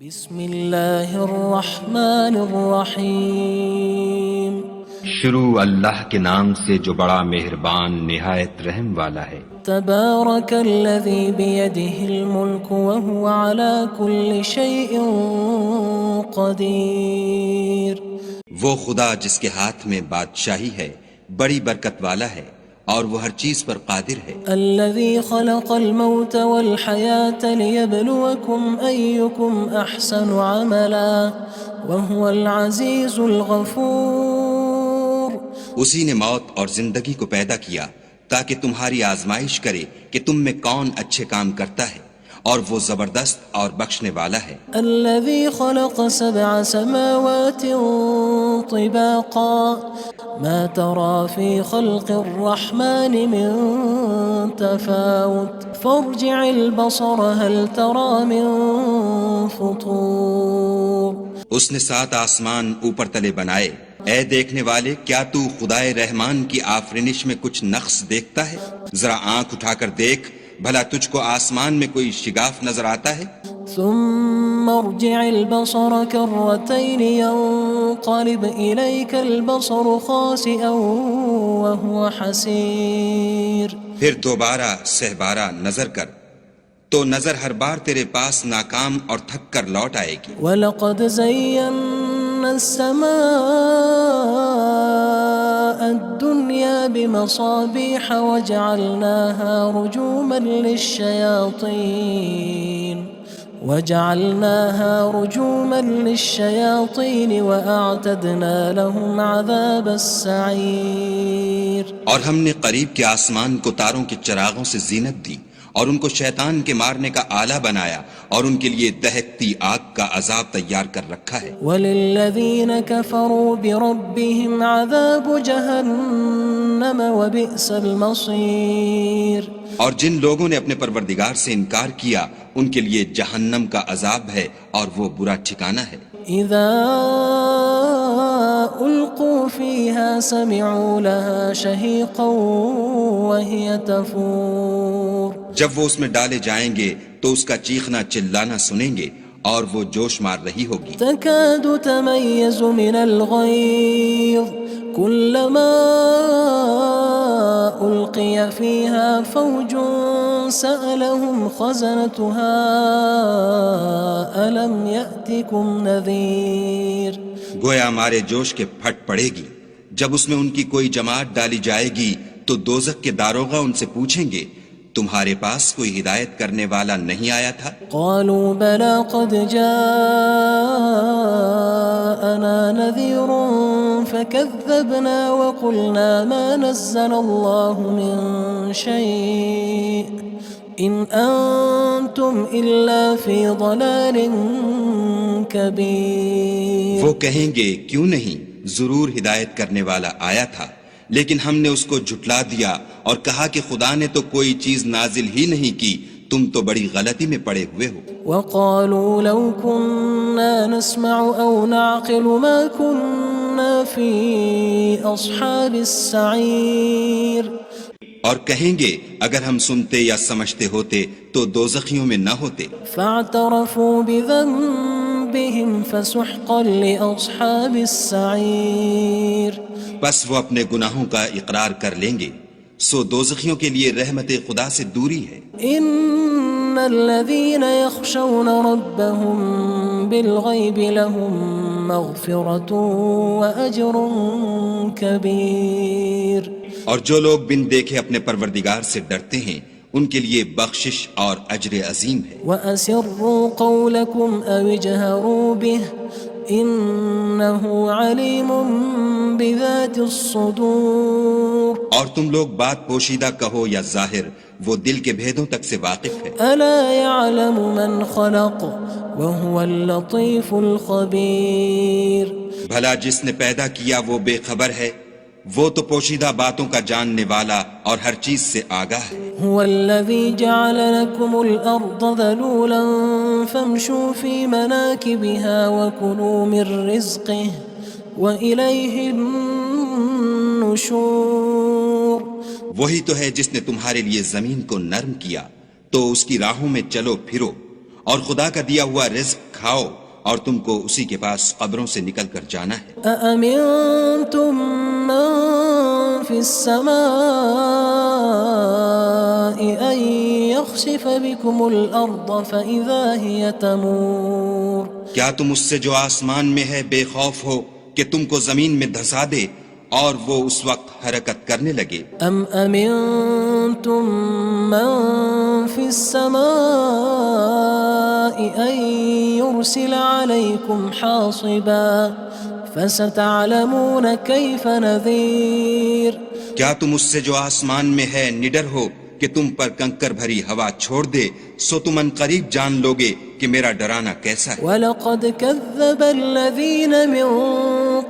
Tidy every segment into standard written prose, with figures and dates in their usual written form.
بسم اللہ الرحمن الرحیم شروع اللہ کے نام سے جو بڑا مہربان نہایت رحم والا ہے۔ تبارک الذی بیدہ الملک وہو علی کل شیء قدیر۔ وہ خدا جس کے ہاتھ میں بادشاہی ہے بڑی برکت والا ہے اور وہ ہر چیز پر قادر ہے۔ الذی خلق الموت والحیاة لیبلوکم ایکم احسن عملا وہو العزیز الغفور۔ اسی نے موت اور زندگی کو پیدا کیا تاکہ تمہاری آزمائش کرے کہ تم میں کون اچھے کام کرتا ہے، اور وہ زبردست اور بخشنے والا ہے۔ الذي خلق 7 سماوات طباقا ما ترى في خلق الرحمن من تفاوت فارجع البصر هل ترى من فطور۔ اس نے 7 آسمان اوپر تلے بنائے، اے دیکھنے والے کیا تو خدائے رحمان کی آفرینش میں کچھ نقص دیکھتا ہے؟ ذرا آنکھ اٹھا کر دیکھ، بھلا تجھ کو آسمان میں کوئی شگاف نظر آتا ہے؟ ثم ارجع البصر كرتين ينقلب إليك البصر خاسئا وهو حسير۔ پھر دوبارہ سہبارہ نظر کر تو نظر ہر بار تیرے پاس ناکام اور تھک کر لوٹ آئے گی۔ وَلَقَدْ زَيَّنَّا السَّمَاءَ الدُّنْيَا بِمَصَابِيحَ وَجَعَلْنَاهَا رُجُومًا لِلشَّيَاطِينِ وَأَعْتَدْنَا لَهُمْ عَذَابَ السَّعِيرِ۔ اور ہم نے قریب کے آسمان کو تاروں کے چراغوں سے زینت دی اور ان کو شیطان کے مارنے کا آلہ بنایا، اور ان کے لیے دہکتی آگ کا عذاب تیار کر رکھا ہے۔ وَلِلَّذِينَ كَفَرُوا بِرَبِّهِمْ عَذَابُ جَهَنَّمَ وَبِئْسَ الْمَصِيرُ۔ اور جن لوگوں نے اپنے پروردگار سے انکار کیا ان کے لیے جہنم کا عذاب ہے اور وہ برا ٹھکانہ ہے۔ اذا القوا فيها سمعوا لها شهيقا وهي تفور۔ جب وہ اس میں ڈالے جائیں گے تو اس کا چیخنا چلانا سنیں گے اور وہ جوش مار رہی ہوگی۔ تكاد تميز من الغيظ كلما ألقي فيها فوج سألهم خزنتها ألم يأتكم نذير۔ گویا مارے جوش کے پھٹ پڑے گی۔ جب اس میں ان کی کوئی جماعت ڈالی جائے گی تو دوزخ کے داروغہ ان سے پوچھیں گے تمہارے پاس کوئی ہدایت کرنے والا نہیں آیا تھا؟ قالوا بلى قد جاءنا نذير فكذبنا وقلنا ما نزل الله من شيء إن أنتم إلا في ضلال كبير۔ وہ کہیں گے کیوں نہیں، ضرور ہدایت کرنے والا آیا تھا، لیکن ہم نے اس کو جھٹلا دیا اور کہا کہ خدا نے تو کوئی چیز نازل ہی نہیں کی، تم تو بڑی غلطی میں پڑے ہوئے ہو۔ وقالوا لو كنا نسمع أو نعقل ما كنا في أصحاب السعير۔ اور کہیں گے اگر ہم سنتے یا سمجھتے ہوتے تو دوزخیوں میں نہ ہوتے۔ فاعترفوا بذنبهم فسحقا لأصحاب السعير۔ بس وہ اپنے گناہوں کا اقرار کر لیں گے، سو دوزخیوں کے لیے رحمت خدا سے دوری ہے۔ ان الذين يخشون ربهم بالغيب لهم مغفرة وأجر كبير۔ اور جو لوگ بن دیکھے اپنے پروردگار سے ڈرتے ہیں ان کے لیے بخشش اور اجر عظیم ہے۔ وَأَسِرُّوا قَوْلَكُمْ أَوِ اجْهَرُوا بِهِ إِنَّهُ عَلِيمٌ بِذَاتِ الصُّدُورِ۔ اور تم لوگ بات پوشیدہ کہو یا ظاہر، وہ دل کے بھیدوں تک سے واقف ہے۔ أَلَا يَعْلَمُ مَنْ خَلَقَ وَهُوَ اللَّطِيفُ الْخَبِيرُ۔ بھلا جس نے پیدا کیا وہ بے خبر ہے، وہ تو پوشیدہ باتوں کا جاننے والا اور ہر چیز سے آگاہ ہے۔ هو الذي جعل لكم الأرض ذلولا فامشوا في مناكبها وكلوا من رزقه وإليه النشور۔ وہی تو ہے جس نے تمہارے لیے زمین کو نرم کیا تو اس کی راہوں میں چلو پھرو اور خدا کا دیا ہوا رزق کھاؤ اور تم کو اسی کے پاس قبروں سے نکل کر جانا ہے۔ أأمنتم من في السماء أن يخسف بكم الأرض فإذا هي تمور کیا تم اس سے جو آسمان میں ہے بے خوف ہو کہ تم کو زمین میں دھسا دے اور وہ اس وقت حرکت کرنے لگے؟ أم أمنتم من في السماء أن يرسل عليكم حاصبا فستعلمون كيف نذير کیا تم اس سے جو آسمان میں ہے نڈر ہو کہ تم پر کنکر بھری ہوا چھوڑ دے، سو تم ان قریب جان لوگے کہ میرا ڈرانا کیسا ہے۔ وَلَقَدْ كَذَّبَ الَّذِينَ مِن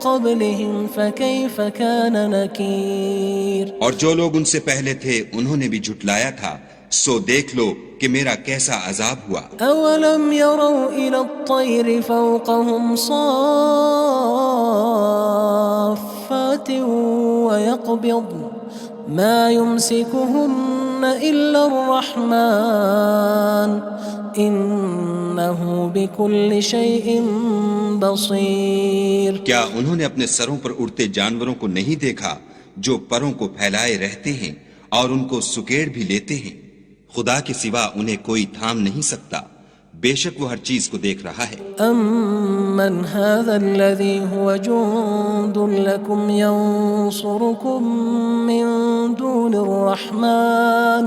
قَبْلِهِمْ فَكَيْفَ كَانَ نَكِيرٌ اور جو لوگ ان سے پہلے تھے انہوں نے بھی جھٹلایا تھا، سو دیکھ لو کہ میرا کیسا عذاب ہوا۔ أَوَلَمْ يَرَوْا إِلَى الطَّيْرِ فَوْقَهُمْ صَافَّاتٍ وَيَقْبِضْنَ مَا يُمْسِكُهُنَّ إِلَّا الرَّحْمَنُ إِنَّهُ بِكُلِّ شَيْءٍ بَصِيرٌ کیا انہوں نے اپنے سروں پر اڑتے جانوروں کو نہیں دیکھا جو پروں کو پھیلائے رہتے ہیں اور ان کو سکیڑ بھی لیتے ہیں؟ خدا کے سوا انہیں کوئی تھام نہیں سکتا، بے شک وہ ہر چیز کو دیکھ رہا ہے۔ أَمَّنْ هَذَا الَّذِي هُوَ جُندٌ لَكُمْ يَنصُرُكُم مِّن دُونِ الرَّحْمَنِ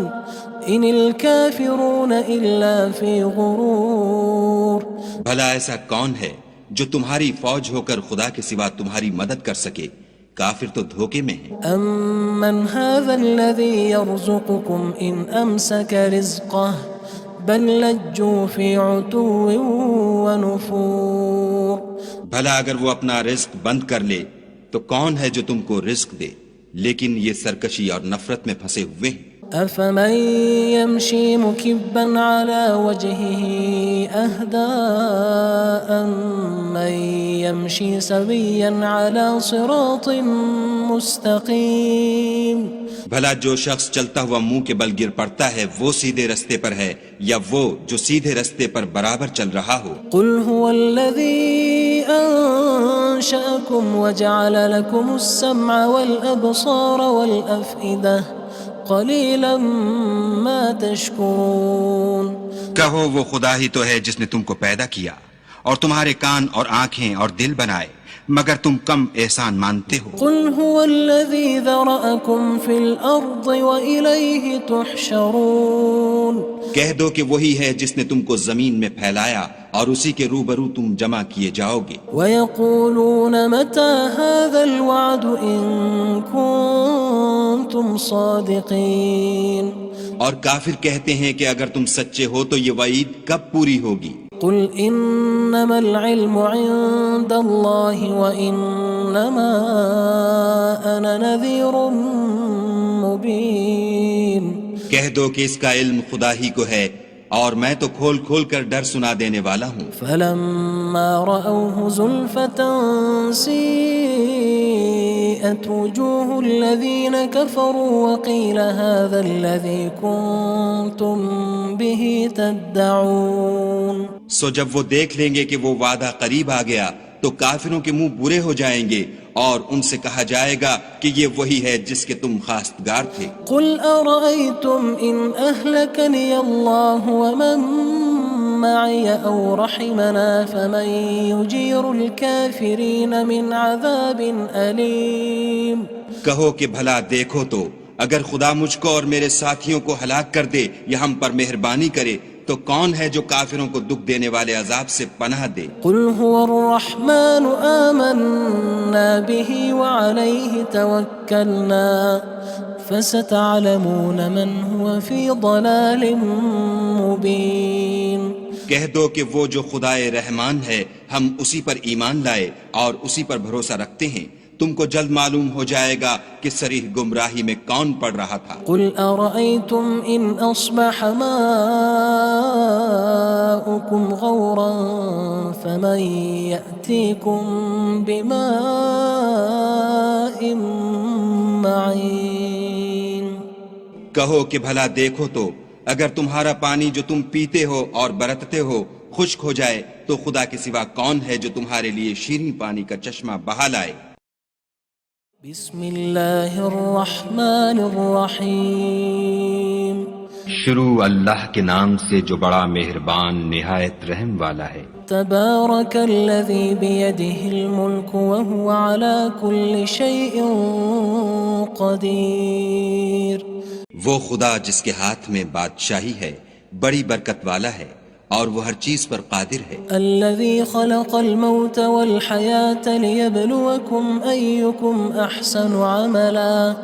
إِنِ الْكَافِرُونَ إِلَّا فِي غُرُورٍ بھلا ایسا کون ہے جو تمہاری فوج ہو کر خدا کے سوا تمہاری مدد کر سکے؟ کافر تو دھوکے میں ہیں۔ أَمَّنْ هَذَا الَّذِي يَرْزُقُكُمْ إِنْ أَمْسَكَ رِزْقَهُ بَلْ لَجُّوا فِي عُتُوٍّ وَنُفُورٍ بھلا اگر وہ اپنا رزق بند کر لے تو کون ہے جو تم کو رزق دے؟ لیکن یہ سرکشی اور نفرت میں پھنسے ہوئے ہیں۔ أَفَمَن يَمْشِي مُكِبًّا عَلَى وَجْهِهِ أَهْدَىٰ أَمَّن يَمْشِي سَوِيًّا عَلَى صِرَاطٍ مُّسْتَقِيمٍ بھلا جو شخص چلتا ہوا منہ کے بل گر پڑتا ہے وہ سیدھے رستے پر ہے یا وہ جو سیدھے رستے پر برابر چل رہا ہو؟ قُلْ هُوَ الَّذِي أَنشَأَكُمْ وَجَعَلَ لَكُمُ السَّمْعَ وَالْأَبْصَارَ وَالْأَفْئِدَةَ قَلِيلًا مَا تَشْكُرُونَ کہو وہ خدا ہی تو ہے جس نے تم کو پیدا کیا اور تمہارے کان اور آنکھیں اور دل بنائے، مگر تم کم احسان مانتے ہو۔ قُلْ هُوَ الَّذِي ذَرَأَكُمْ فِي الْأَرْضِ وَإِلَيْهِ تُحْشَرُونَ کہہ دو کہ وہی ہے جس نے تم کو زمین میں پھیلایا اور اسی کے روبرو تم جمع کیے جاؤ گے۔ وَيَقُولُونَ مَتَى هَذَا الْوَعْدُ إِن كُنتُمْ صَادِقِينَ اور کافر کہتے ہیں کہ اگر تم سچے ہو تو یہ وعید کب پوری ہوگی؟ قُلْ إِنَّمَا الْعِلْمُ عِندَ اللَّهِ وَإِنَّمَا أَنَا نَذِيرٌ مُّبِينٌ کہہ دو کہ اس کا علم خدا ہی کو ہے اور میں تو کھول کھول کر ڈر سنا دینے والا ہوں۔ فَلَمَّا رَأَوْهُ زُلْفَةً سِيئَتْ وُجُوهُ الَّذِينَ كَفَرُوا وَقِيلَ هَذَا الَّذِي كُنتُم بِهِ تَدَّعُونَ سو جب وہ دیکھ لیں گے کہ وہ وعدہ قریب آ گیا تو کافروں کے منہ برے ہو جائیں گے اور ان سے کہا جائے گا کہ یہ وہی ہے جس کے تم خواستگار تھے۔ قُلْ أَرَأَيْتُمْ إِنْ أَهْلَكَنِيَ اللَّهُ وَمَن مَّعِيَ أَوْ رَحِمَنَا فَمَن يُجِيرُ الْكَافِرِينَ مِنْ عَذَابٍ أَلِيمٍ کہو کہ بھلا دیکھو تو اگر خدا مجھ کو اور میرے ساتھیوں کو ہلاک کر دے یا ہم پر مہربانی کرے تو کون ہے جو کافروں کو دکھ دینے والے عذاب سے پناہ دے؟ قُلْ هُوَ الرَّحْمَنُ آمَنَّا بِهِ وَعَلَيْهِ تَوَكَّلْنَا فَسَتَعْلَمُونَ مَنْ هُوَ فِي ضَلَالٍ مُّبِينٍ کہہ دو کہ وہ جو خدائے رحمان ہے ہم اسی پر ایمان لائے اور اسی پر بھروسہ رکھتے ہیں، تم کو جلد معلوم ہو جائے گا کہ صریح گمراہی میں کون پڑ رہا تھا۔ قُلْ أَرَأَيْتُمْ إِنْ أَصْبَحَ مَاؤُكُمْ غَوْرًا فَمَن يَأْتِيكُم بِمَاءٍ مَّعِينٍ کہو کہ بھلا دیکھو تو اگر تمہارا پانی جو تم پیتے ہو اور برتتے ہو خشک ہو جائے تو خدا کے سوا کون ہے جو تمہارے لیے شیریں پانی کا چشمہ بہا لائے؟ بسم اللہ الرحمن الرحیم شروع اللہ کے نام سے جو بڑا مہربان نہایت رحم والا ہے۔ تبارک الذی بیدہ الملک وہو علی کل شیء قدیر۔ وہ خدا جس کے ہاتھ میں بادشاہی ہے بڑی برکت والا ہے اور وہ ہر چیز پر قادر ہے۔ الذي خلق الموت والحياة ليبلوكم أيكم أحسن عملا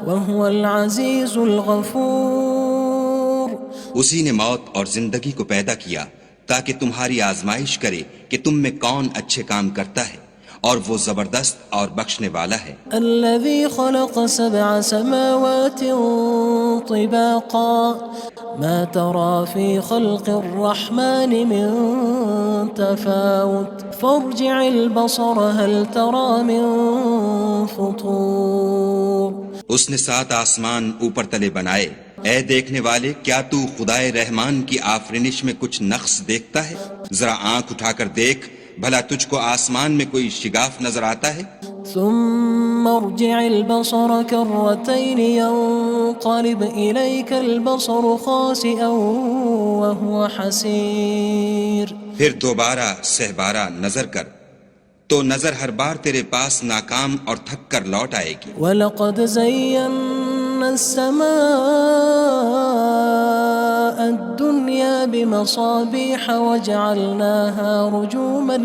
وهو العزيز الغفور۔ اسی نے موت اور زندگی کو پیدا کیا تاکہ تمہاری آزمائش کرے کہ تم میں کون اچھے کام کرتا ہے، اور وہ زبردست اور بخشنے والا ہے۔ الذي خلق 7 سماوات طباقا ما ترى في خلق الرحمن من تفاوت فارجع البصر هل ترى من فطور۔ اس نے 7 آسمان اوپر تلے بنائے، اے دیکھنے والے کیا تو خدائے رحمان کی آفرینش میں کچھ نقص دیکھتا ہے؟ ذرا آنکھ اٹھا کر دیکھ، بھلا تجھ کو آسمان میں کوئی شگاف نظر آتا ہے؟ ثم ارجع البصر كرتين ينقلب إليك البصر خاسئا وهو حسير۔ پھر دوبارہ سہبارہ نظر کر تو نظر ہر بار تیرے پاس ناکام اور تھک کر لوٹ آئے گی۔ وَلَقَدْ زَيَّنَّا السَّمَاءَ الدُّنْيَا بِمَصَابِيحَ وَجَعَلْنَاهَا رُجُومًا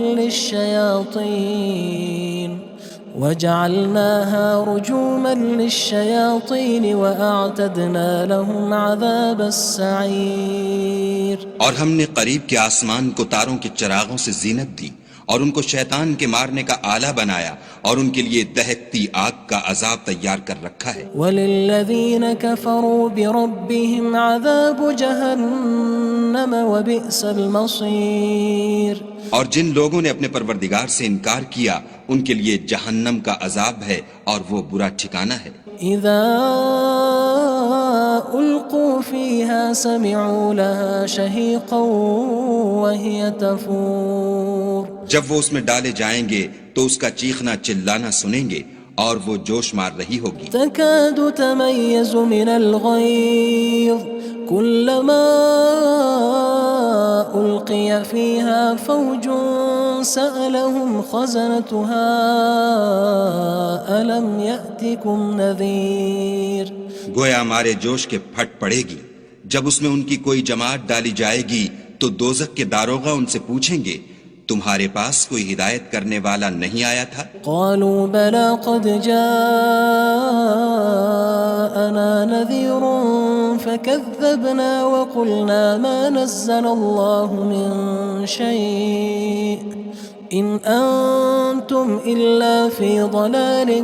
لِلشَّيَاطِينِ وَأَعْتَدْنَا لَهُمْ عَذَابَ السَّعِيرِ۔ اور ہم نے قریب کے آسمان کو تاروں کے چراغوں سے زینت دی اور ان کو شیطان کے مارنے کا آلہ بنایا اور ان کے لیے دہکتی آگ کا عذاب تیار کر رکھا ہے۔ وَلِلَّذِينَ كَفَرُوا بِرَبِّهِمْ عَذَابُ جَهَنَّمَ وَبِئْسَ الْمَصِيرُ۔ اور جن لوگوں نے اپنے پروردگار سے انکار کیا ان کے لیے جہنم کا عذاب ہے اور وہ برا ٹھکانہ ہے۔ اذا القوا فيها سمعوا لها شهيقا وهي تفور۔ جب وہ اس میں ڈالے جائیں گے تو اس کا چیخنا چلانا سنیں گے اور وہ جوش مار رہی ہوگی۔ تكاد تميز من الغيظ كلما ألقي فيها فوج سألهم خزنتها ألم يأتكم نذير۔ گویا مارے جوش کے پھٹ پڑے گی۔ جب اس میں ان کی کوئی جماعت ڈالی جائے گی تو دوزخ کے داروغہ ان سے پوچھیں گے تمہارے پاس کوئی ہدایت کرنے والا نہیں آیا تھا؟ قالوا بلى قد جاءنا نذير فكذبنا وقلنا ما نزل الله من شيء إن أنتم إلا في ضلال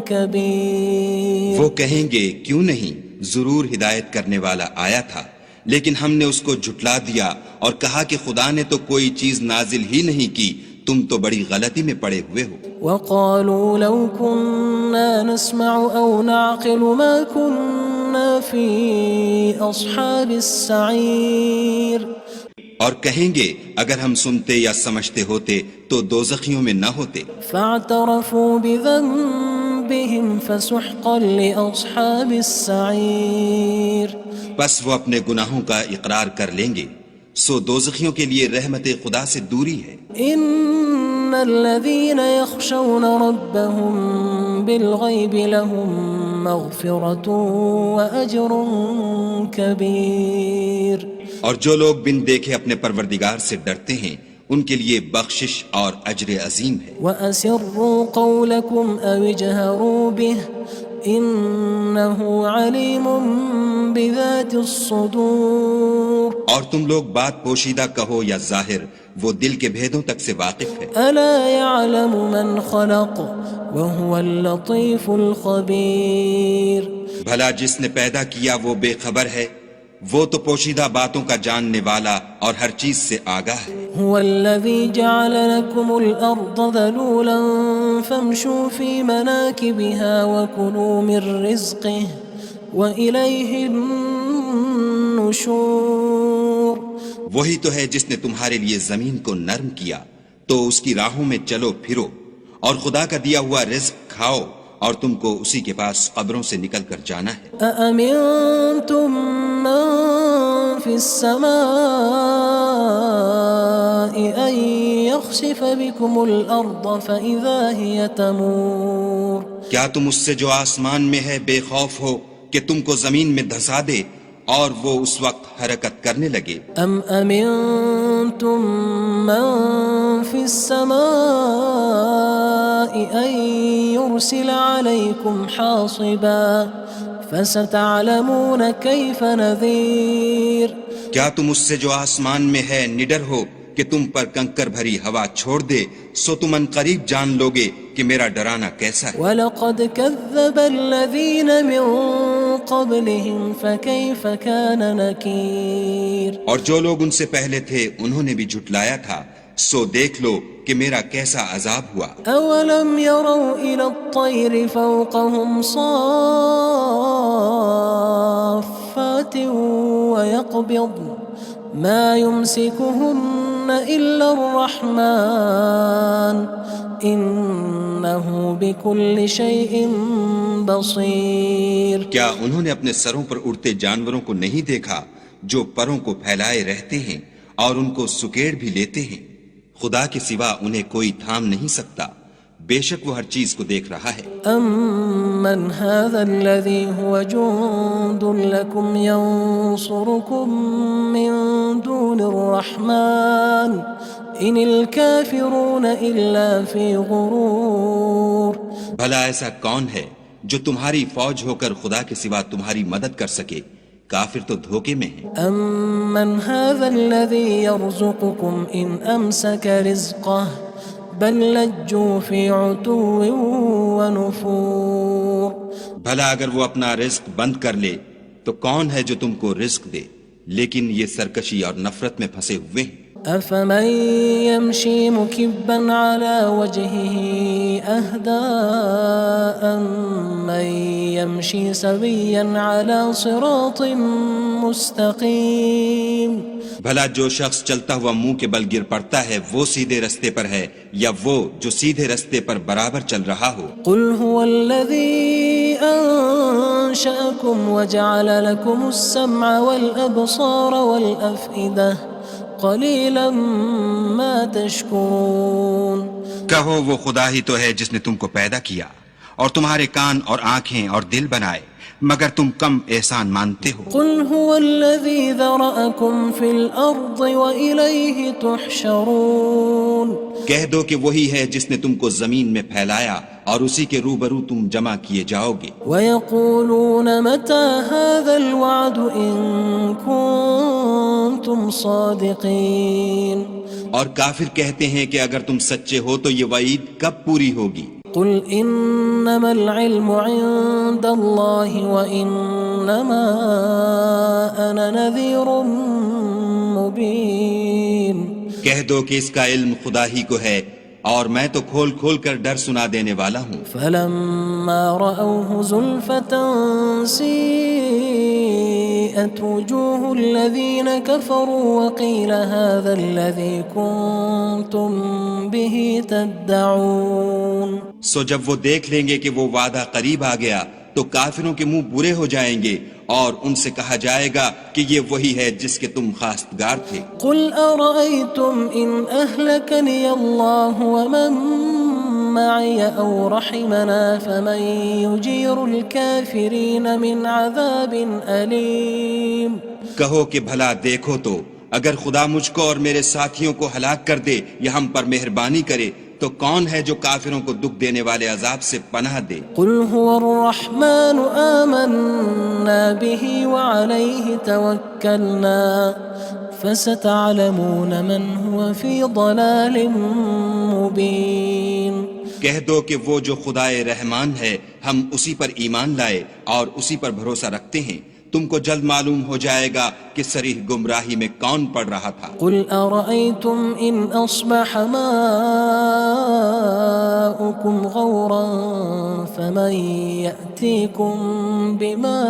كبير۔ وہ کہیں گے کیوں نہیں، ضرور ہدایت کرنے والا آیا تھا، لیکن ہم نے اس کو جھٹلا دیا اور کہا کہ خدا نے تو کوئی چیز نازل ہی نہیں کی، تم تو بڑی غلطی میں پڑے ہوئے ہو۔ وقالوا لو كنا نسمع أو نعقل ما كنا في أصحاب السعير۔ اور کہیں گے اگر ہم سنتے یا سمجھتے ہوتے تو دوزخیوں میں نہ ہوتے۔ فاعترفوا بذنبهم فسحقا لأصحاب السعير۔ بس وہ اپنے گناہوں کا اقرار کر لیں گے، سو دوزخیوں کے لیے رحمت خدا سے دوری ہے۔ ان الذين يخشون ربهم بالغيب لهم مغفرة وأجر كبير۔ اور جو لوگ بن دیکھے اپنے پروردگار سے ڈرتے ہیں ان کے لیے بخشش اور اجر عظیم ہے۔ وَأَسِرُّوا قَوْلَكُمْ أَوِ اجْهَرُوا بِهِ إِنَّهُ عَلِيمٌ بِذَاتِ الصُّدُورِ۔ اور تم لوگ بات پوشیدہ کہو یا ظاہر، وہ دل کے بھیدوں تک سے واقف ہے۔ أَلَا يَعْلَمُ مَنْ خَلَقَ وَهُوَ اللَّطِيفُ الْخَبِيرُ۔ بھلا جس نے پیدا کیا وہ بے خبر ہے، وہ تو پوشیدہ باتوں کا جاننے والا اور ہر چیز سے آگاہ ہے۔ هو الذي جعل لكم الأرض ذلولا فامشوا في مناكبها وكلوا من رزقه وإليه النشور وہی تو ہے جس نے تمہارے لیے زمین کو نرم کیا تو اس کی راہوں میں چلو پھرو، اور خدا کا دیا ہوا رزق کھاؤ، اور تم کو اسی کے پاس قبروں سے نکل کر جانا ہے۔ أأمنتم من في السماء أن يخسف بكم الأرض فإذا هي تمور کیا تم اس سے جو آسمان میں ہے بے خوف ہو کہ تم کو زمین میں دھسا دے اور وہ اس وقت حرکت کرنے لگے؟ أم أمنتم من في السماء أن يرسل عليكم حاصبا فستعلمون كيف نذير کیا تم اس سے جو آسمان میں ہے نڈر ہو کہ تم پر کنکر بھری ہوا چھوڑ دے، سو تم ان قریب جان لوگے کہ میرا ڈرانا کیسا ہے۔ وَلَقَدْ كَذَّبَ الَّذِينَ مِن قَبْلِهِمْ فَكَيْفَ كَانَ نَكِيرٌ اور جو لوگ ان سے پہلے تھے انہوں نے بھی جھٹلایا تھا، سو دیکھ لو کہ میرا کیسا عذاب ہوا۔ أَوَلَمْ يَرَوْا إِلَى الطَّيْرِ فَوْقَهُمْ صَافَّاتٍ وَيَقْبِضْنَ مَا يُمْسِكُهُنَّ إِلَّا الرَّحْمَنُ إِنَّهُ بِكُلِّ شَيْءٍ بَصِيرٌ کیا انہوں نے اپنے سروں پر اڑتے جانوروں کو نہیں دیکھا جو پروں کو پھیلائے رہتے ہیں اور ان کو سکیڑ بھی لیتے ہیں؟ خدا کے سوا انہیں کوئی تھام نہیں سکتا، بے شک وہ ہر چیز کو دیکھ رہا ہے۔ أَمَّنْ هَذَا الَّذِي هُوَ جُندٌ لَكُمْ يَنصُرُكُم مِّن دُونِ الرَّحْمَنِ إِنِ الْكَافِرُونَ إِلَّا فِي غُرُورٍ بھلا ایسا کون ہے جو تمہاری فوج ہو کر خدا کے سوا تمہاری مدد کر سکے؟ کافر تو دھوکے میں ہیں۔ أَمَّنْ هَذَا الَّذِي يَرْزُقُكُمْ إِنْ أَمْسَكَ رِزْقَهُ بَلْ لَجُّوا فِي عُتُوٍّ وَنُفُورٍ بھلا اگر وہ اپنا رزق بند کر لے تو کون ہے جو تم کو رزق دے؟ لیکن یہ سرکشی اور نفرت میں پھنسے ہوئے ہیں۔ أَفَمَن يَمْشِي مُكِبًّا عَلَى وَجْهِهِ أَهْدَىٰ أَمَّن يَمْشِي سَوِيًّا عَلَى صِرَاطٍ مُّسْتَقِيمٍ بھلا جو شخص چلتا ہوا منہ کے بل گر پڑتا ہے وہ سیدھے رستے پر ہے یا وہ جو سیدھے رستے پر برابر چل رہا ہو؟ قُلْ هُوَ الَّذِي أَنشَأَكُمْ وَجَعَلَ لَكُمُ السَّمْعَ وَالْأَبْصَارَ وَالْأَفْئِدَةَ قَلِيلًا مَا تَشْكُرُونَ کہو وہ خدا ہی تو ہے جس نے تم کو پیدا کیا اور تمہارے کان اور آنکھیں اور دل بنائے، مگر تم کم احسان مانتے ہو۔ قُلْ هُوَ الَّذِي ذَرَأَكُمْ فِي الْأَرْضِ وَإِلَيْهِ تُحْشَرُونَ کہہ دو کہ وہی ہے جس نے تم کو زمین میں پھیلایا اور اسی کے روبرو تم جمع کیے جاؤ گے۔ وَيَقُولُونَ مَتَى هَذَا الْوَعْدُ إِن كُنتُمْ صَادِقِينَ اور کافر کہتے ہیں کہ اگر تم سچے ہو تو یہ وعید کب پوری ہوگی؟ قُلْ إِنَّمَا الْعِلْمُ عِندَ اللَّهِ وَإِنَّمَا أَنَا نَذِيرٌ مُّبِينٌ کہہ دو کہ اس کا علم خدا ہی کو ہے اور میں تو کھول کھول کر ڈر سنا دینے والا ہوں۔ فَلَمَّا رَأَوْهُ زُلْفَةً سِيئَتْ وُجُوهُ الَّذِينَ كَفَرُوا وَقِيلَ هَذَا الَّذِي كُنتُم بِهِ تَدَّعُونَ سو جب وہ دیکھ لیں گے کہ وہ وعدہ قریب آ گیا تو کافروں کے منہ برے ہو جائیں گے اور ان سے کہا جائے گا کہ یہ وہی ہے جس کے تم خواستگار تھے۔ قُلْ أَرَأَيْتُمْ إِنْ أَهْلَكَنِيَ اللَّهُ وَمَن مَّعِيَ أَوْ رَحِمَنَا فَمَن يُجِيرُ الْكَافِرِينَ مِنْ عَذَابٍ أَلِيمٍ کہو کہ بھلا دیکھو تو اگر خدا مجھ کو اور میرے ساتھیوں کو ہلاک کر دے یا ہم پر مہربانی کرے تو کون ہے جو کافروں کو دکھ دینے والے عذاب سے پناہ دے؟ قُلْ هُوَ الرَّحْمَنُ آمَنَّا بِهِ وَعَلَيْهِ تَوَكَّلْنَا فَسَتَعْلَمُونَ مَنْ هُوَ فِي ضَلَالٍ مُّبِينٍ کہہ دو کہ وہ جو خدائے رحمان ہے ہم اسی پر ایمان لائے اور اسی پر بھروسہ رکھتے ہیں، تم کو جلد معلوم ہو جائے گا کہ صریح گمراہی میں کون پڑ رہا تھا۔ قُلْ أَرَأَيْتُمْ إِنْ أَصْبَحَ مَاؤُكُمْ غَوْرًا فَمَن يَأْتِيكُم بِمَاءٍ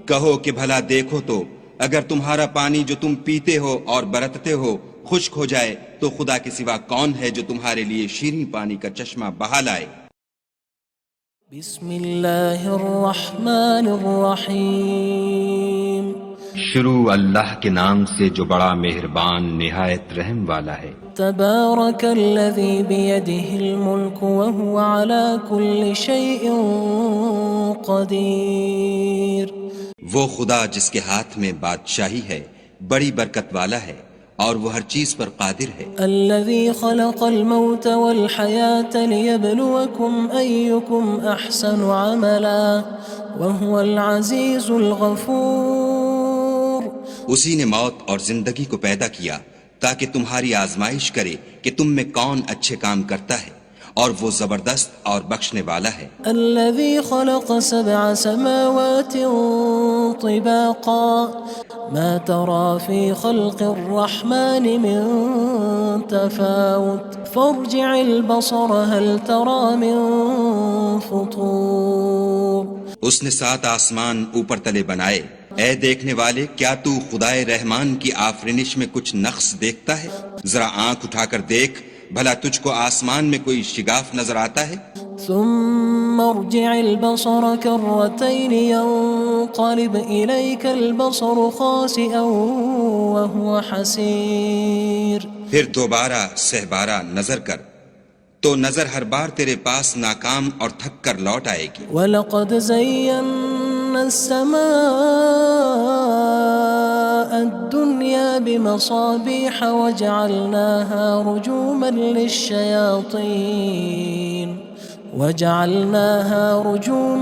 کہو کہ بھلا دیکھو تو اگر تمہارا پانی جو تم پیتے ہو اور برتتے ہو خشک ہو جائے تو خدا کے سوا کون ہے جو تمہارے لیے شیریں پانی کا چشمہ بہا لائے؟ بسم اللہ الرحمن الرحیم شروع اللہ کے نام سے جو بڑا مہربان نہایت رحم والا ہے۔ تبارک الذی بیدہ الملک وہو علی کل شیء قدیر۔ وہ خدا جس کے ہاتھ میں بادشاہی ہے بڑی برکت والا ہے اور وہ ہر چیز پر قادر ہے۔ الذي خلق الموت والحياة ليبلوكم أيكم أحسن عملا وهو العزيز الغفور۔ اسی نے موت اور زندگی کو پیدا کیا تاکہ تمہاری آزمائش کرے کہ تم میں کون اچھے کام کرتا ہے اور وہ زبردست اور بخشنے والا ہے۔ الذي خلق 7 سماوات طباقا ما ترى في خلق الرحمن من تفاوت فارجع البصر هل ترى من فطور۔ اس نے 7 آسمان اوپر تلے بنائے، اے دیکھنے والے کیا تو خدائے رحمان کی آفرینش میں کچھ نقص دیکھتا ہے؟ ذرا آنکھ اٹھا کر دیکھ بھلا تجھ کو آسمان میں کوئی شگاف نظر آتا ہے؟ ثم ارجع البصر كرتين ينقلب إليك البصر خاسئا وهو حسير۔ پھر دوبارہ سہبارہ نظر کر تو نظر ہر بار تیرے پاس ناکام اور تھک کر لوٹ آئے گی۔ وَلَقَدْ زَيَّنَّا السَّمَاءَ الدُّنْيَا بِمَصَابِيحَ وَجَعَلْنَاهَا رُجُومًا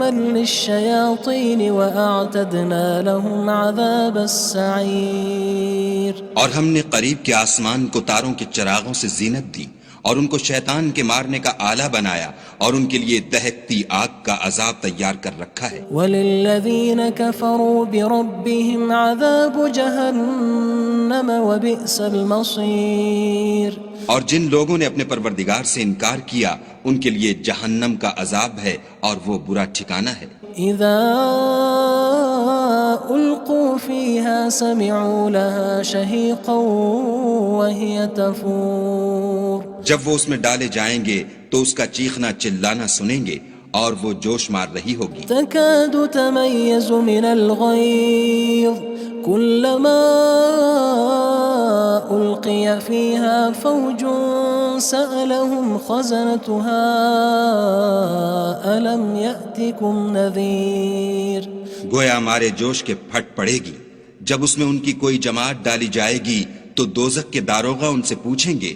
لِلشَّيَاطِينِ وَأَعْتَدْنَا لَهُمْ عَذَابَ السَّعِيرِ۔ اور ہم نے قریب کے آسمان کو تاروں کے چراغوں سے زینت دی اور ان کو شیطان کے مارنے کا آلہ بنایا اور ان کے لیے دہکتی آگ کا عذاب تیار کر رکھا ہے۔ وَلِلَّذِينَ كَفَرُوا بِرَبِّهِمْ عَذَابُ جَهَنَّمَ وَبِئْسَ الْمَصِيرُ۔ اور جن لوگوں نے اپنے پروردگار سے انکار کیا ان کے لیے جہنم کا عذاب ہے اور وہ برا ٹھکانہ ہے۔ اذا القوا فيها سمعوا لها شهيقا وهي تفور۔ جب وہ اس میں ڈالے جائیں گے تو اس کا چیخنا چلانا سنیں گے اور وہ جوش مار رہی ہوگی۔ تكاد تميز من الغيظ كلما ألقي فيها فوج سألهم خزنتها ألم يأتكم نذير۔ گویا ہمارے جوش کے پھٹ پڑے گی جب اس میں ان کی کوئی جماعت ڈالی جائے گی تو دوزخ کے داروغہ ان سے پوچھیں گے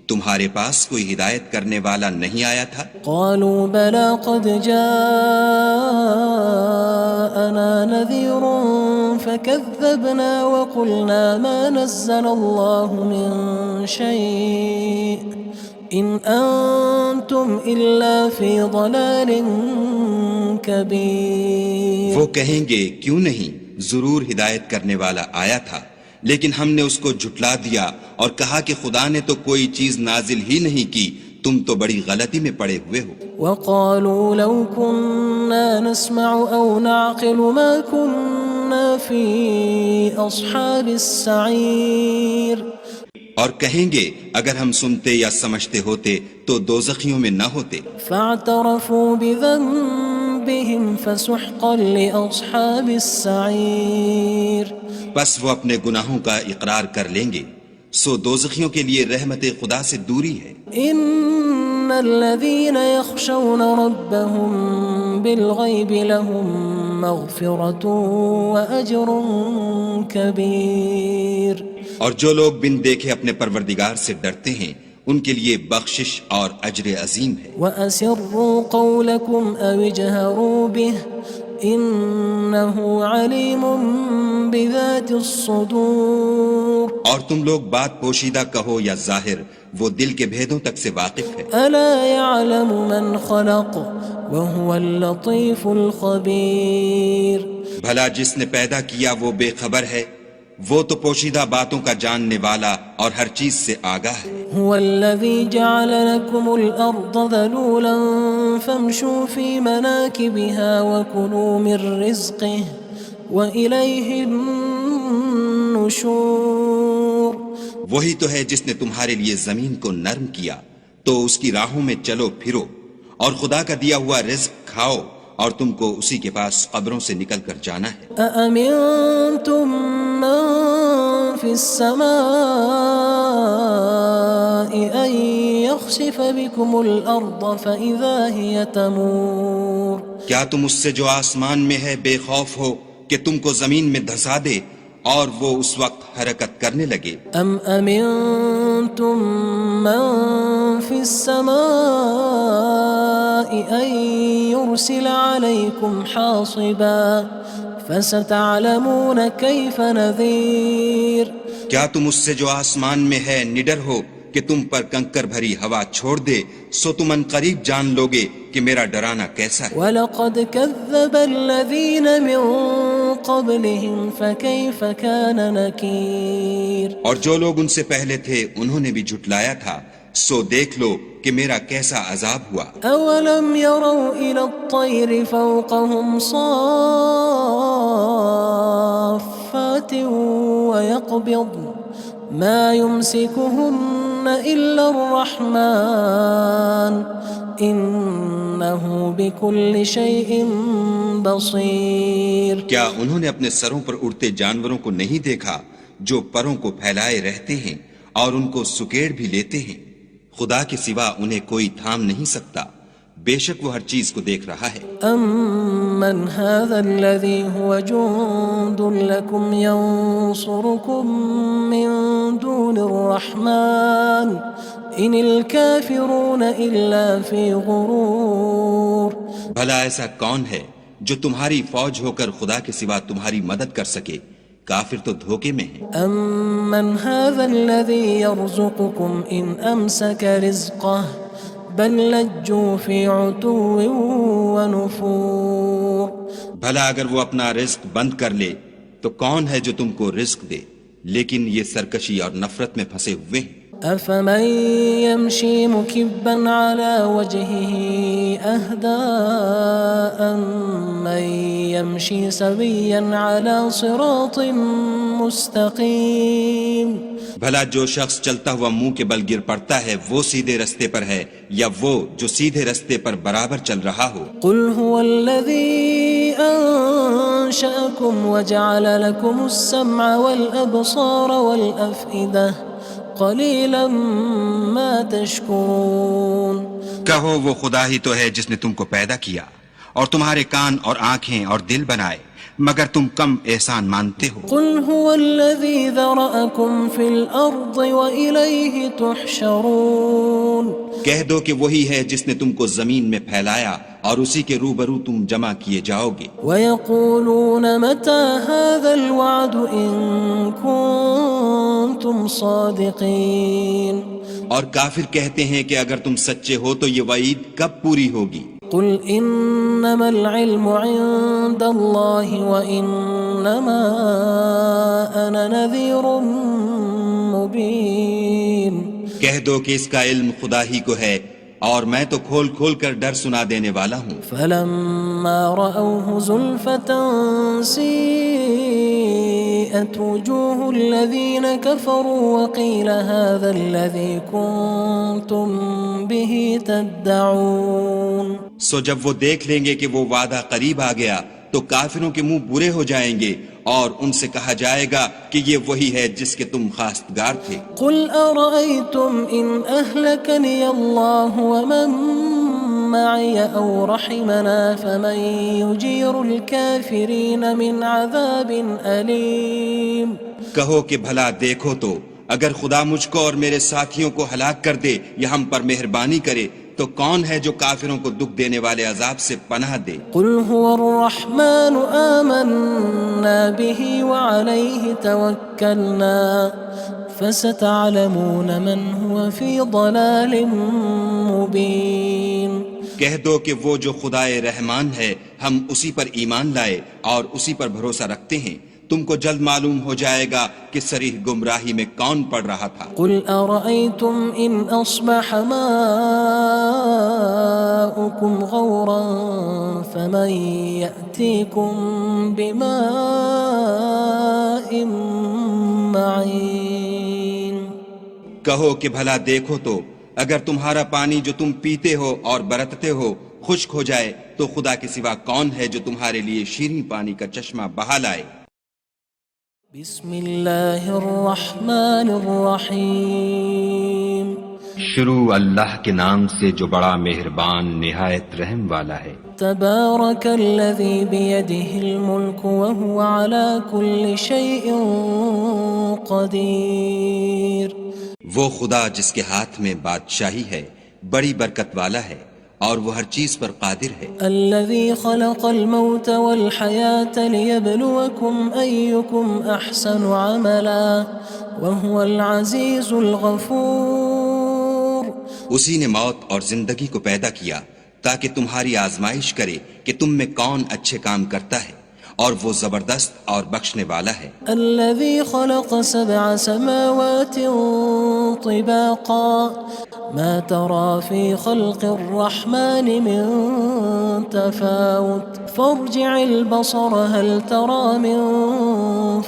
تمہارے پاس کوئی ہدایت کرنے والا نہیں آیا تھا؟ قالوا بلى قد جاءنا نذير فكذبنا وقلنا ما نزل الله من شيء إن أنتم إلا في ضلال كبير۔ وہ کہیں گے کیوں نہیں، ضرور ہدایت کرنے والا آیا تھا، لیکن ہم نے اس کو جھٹلا دیا اور کہا کہ خدا نے تو کوئی چیز نازل ہی نہیں کی، تم تو بڑی غلطی میں پڑے ہوئے ہو۔ وقالوا لو كنا نسمع أو نعقل ما كنا في أصحاب السعير۔ اور کہیں گے اگر ہم سنتے یا سمجھتے ہوتے تو دوزخیوں میں نہ ہوتے۔ فاعترفوا بذنبهم فسحقا لأصحاب السعير۔ بس وہ اپنے گناہوں کا اقرار کر لیں گے، سو دوزخیوں کے لیے رحمت خدا سے دوری ہے۔ ان الذين يخشون ربهم بالغيب لهم مغفرة وأجر كبير۔ اور جو لوگ بن دیکھے اپنے پروردگار سے ڈرتے ہیں ان کے لیے بخشش اور اجر عظیم ہے۔ وَأَسِرُّوا قَوْلَكُمْ أَوِ اجْهَرُوا بِهِ إِنَّهُ عَلِيمٌ بِذَاتِ الصُّدُورِ۔ اور تم لوگ بات پوشیدہ کہو یا ظاہر، وہ دل کے بھیدوں تک سے واقف ہے۔ أَلَا يَعْلَمُ مَنْ خَلَقَ وَهُوَ اللَّطِيفُ الْخَبِيرُ۔ بھلا جس نے پیدا کیا وہ بے خبر ہے، وہ تو پوشیدہ باتوں کا جاننے والا اور ہر چیز سے آگاہ ہے۔ هو الذي جعل لكم الأرض ذلولا فامشوا في مناكبها وكلوا من رزقه وإليه النشور. وہی تو ہے جس نے تمہارے لیے زمین کو نرم کیا تو اس کی راہوں میں چلو پھرو، اور خدا کا دیا ہوا رزق کھاؤ، اور تم کو اسی کے پاس قبروں سے نکل کر جانا ہے. أأمنتم من في السماء أن يخسف بكم الأرض فإذا هي تمور. کیا تم اس سے جو آسمان میں ہے بے خوف ہو کہ تم کو زمین میں دھسا دے اور وہ اس وقت حرکت کرنے لگے؟ أم أمنتم من في السماء أن يرسل عليكم حاصبا فستعلمون كيف نذير. کیا تم اس سے جو آسمان میں ہے نڈر ہو کہ تم پر کنکر بھری ہوا چھوڑ دے، سو تم ان قریب جان لوگے کہ میرا ڈرانا کیسا ہے. وَلَقَدْ كَذَّبَ الَّذِينَ مِن قَبْلِهِمْ فَكَيْفَ كَانَ نَكِيرٌ. اور جو لوگ ان سے پہلے تھے انہوں نے بھی جھٹلایا تھا، سو دیکھ لو کہ میرا کیسا عذاب ہوا. أَوَلَمْ يَرَوْا إِلَى الطَّيْرِ فَوْقَهُمْ صَافَّاتٍ وَيَقْبِضْنَ مَا يُمْسِكُهُنَّ إِلَّا الرَّحْمَنُ إِنَّهُ بِكُلِّ شَيْءٍ بَصِيرٌ. کیا انہوں نے اپنے سروں پر اڑتے جانوروں کو نہیں دیکھا جو پروں کو پھیلائے رہتے ہیں اور ان کو سکیڑ بھی لیتے ہیں؟ خدا کے سوا انہیں کوئی تھام نہیں سکتا، بے شک وہ ہر چیز کو دیکھ رہا ہے. أَمَّنْ هَذَا الَّذِي هُوَ جُندٌ لَكُمْ يَنصُرُكُم مِّن دُونِ الرَّحْمَنِ إِنِ الْكَافِرُونَ إِلَّا فِي غُرُورٍ. بھلا ایسا کون ہے جو تمہاری فوج ہو کر خدا کے سوا تمہاری مدد کر سکے؟ کافر تو دھوکے میں ہیں. أَمَّنْ هَذَا الَّذِي يَرْزُقُكُمْ إِنْ أَمْسَكَ رِزْقَهُ بَلْ لَجُّوا فِي عُتُوٍّ وَنُفُورٍ. بھلا اگر وہ اپنا رزق بند کر لے تو کون ہے جو تم کو رزق دے، لیکن یہ سرکشی اور نفرت میں پھنسے ہوئے ہیں. أَفَمَن يَمْشِي مُكِبًّا عَلَى وَجْهِهِ أَهْدَىٰ أَمَّن يَمْشِي سَوِيًّا عَلَى صِرَاطٍ مُّسْتَقِيمٍ. بھلا جو شخص چلتا ہوا منہ کے بل گر پڑتا ہے وہ سیدھے رستے پر ہے یا وہ جو سیدھے رستے پر برابر چل رہا ہو؟ قُلْ هُوَ الَّذِي أَنشَأَكُمْ وَجَعَلَ لَكُمُ السَّمْعَ وَالْأَبْصَارَ وَالْأَفْئِدَةَ قَلِيلًا مَا تَشْكُرُونَ. کہو وہ خدا ہی تو ہے جس نے تم کو پیدا کیا اور تمہارے کان اور آنکھیں اور دل بنائے، مگر تم کم احسان مانتے ہو. قُلْ هُوَ الَّذِي ذَرَأَكُمْ فِي الْأَرْضِ وَإِلَيْهِ تُحْشَرُونَ. کہہ دو کہ وہی ہے جس نے تم کو زمین میں پھیلایا اور اسی کے روبرو تم جمع کیے جاؤ گے. وَيَقُولُونَ مَتَى هَذَا الْوَعْدُ إِن كُنتُمْ صَادِقِينَ. اور کافر کہتے ہیں کہ اگر تم سچے ہو تو یہ وعید کب پوری ہوگی؟ قُلْ إِنَّمَا الْعِلْمُ عِندَ اللَّهِ وَإِنَّمَا أَنَا نَذِيرٌ مُّبِينٌ. کہہ دو کہ اس کا علم خدا ہی کو ہے اور میں تو کھول کھول کر ڈر سنا دینے والا ہوں. فَلَمَّا رَأَوْهُ زُلْفَةً سِيئَتْ وُجُوهُ الَّذِينَ كَفَرُوا وَقِيلَ هَذَا الَّذِي كُنتُم بِهِ تَدَّعُونَ. سو جب وہ دیکھ لیں گے کہ وہ وعدہ قریب آ گیا تو کافروں کے منہ برے ہو جائیں گے اور ان سے کہا جائے گا کہ یہ وہی ہے جس کے تم خواستگار تھے. قُلْ أَرَأَيْتُمْ إِنْ أَهْلَكَنِيَ اللَّهُ وَمَن مَّعِيَ أَوْ رَحِمَنَا فَمَن يُجِيرُ الْكَافِرِينَ مِنْ عَذَابٍ أَلِيمٍ. کہو کہ بھلا دیکھو تو اگر خدا مجھ کو اور میرے ساتھیوں کو ہلاک کر دے یا ہم پر مہربانی کرے تو کون ہے جو کافروں کو دکھ دینے والے عذاب سے پناہ دے؟ قُلْ هُوَ الرَّحْمَنُ آمَنَّا بِهِ وَعَلَيْهِ تَوَكَّلْنَا فَسَتَعْلَمُونَ مَنْ هُوَ فِي ضَلَالٍ مُّبِينٍ. کہہ دو کہ وہ جو خدائے رحمان ہے ہم اسی پر ایمان لائے اور اسی پر بھروسہ رکھتے ہیں، تم کو جلد معلوم ہو جائے گا کہ صریح گمراہی میں کون پڑ رہا تھا۔ قل أرأيتم إن أصبح ماؤكم غورا فمن يأتيكم بماء معين۔ کہو کہ بھلا دیکھو تو اگر تمہارا پانی جو تم پیتے ہو اور برتتے ہو خشک ہو جائے تو خدا کے سوا کون ہے جو تمہارے لیے شیریں پانی کا چشمہ بہا لائے۔ بسم اللہ الرحمن الرحیم۔ شروع اللہ کے نام سے جو بڑا مہربان نہایت رحم والا ہے۔ تبارک الذی بیدہ الملک وہو علی کل شیء قدیر۔ وہ خدا جس کے ہاتھ میں بادشاہی ہے بڑی برکت والا ہے اور وہ ہر چیز پر قادر ہے۔ الذي خلق الموت والحياة ليبلوكم أيكم أحسن عملا وهو العزيز الغفور۔ اسی نے موت اور زندگی کو پیدا کیا تاکہ تمہاری آزمائش کرے کہ تم میں کون اچھے کام کرتا ہے اور وہ زبردست اور بخشنے والا ہے۔ الذي خلق 7 سماوات طباقا ما ترى في خلق الرحمن من تفاوت فارجع البصر هل ترى من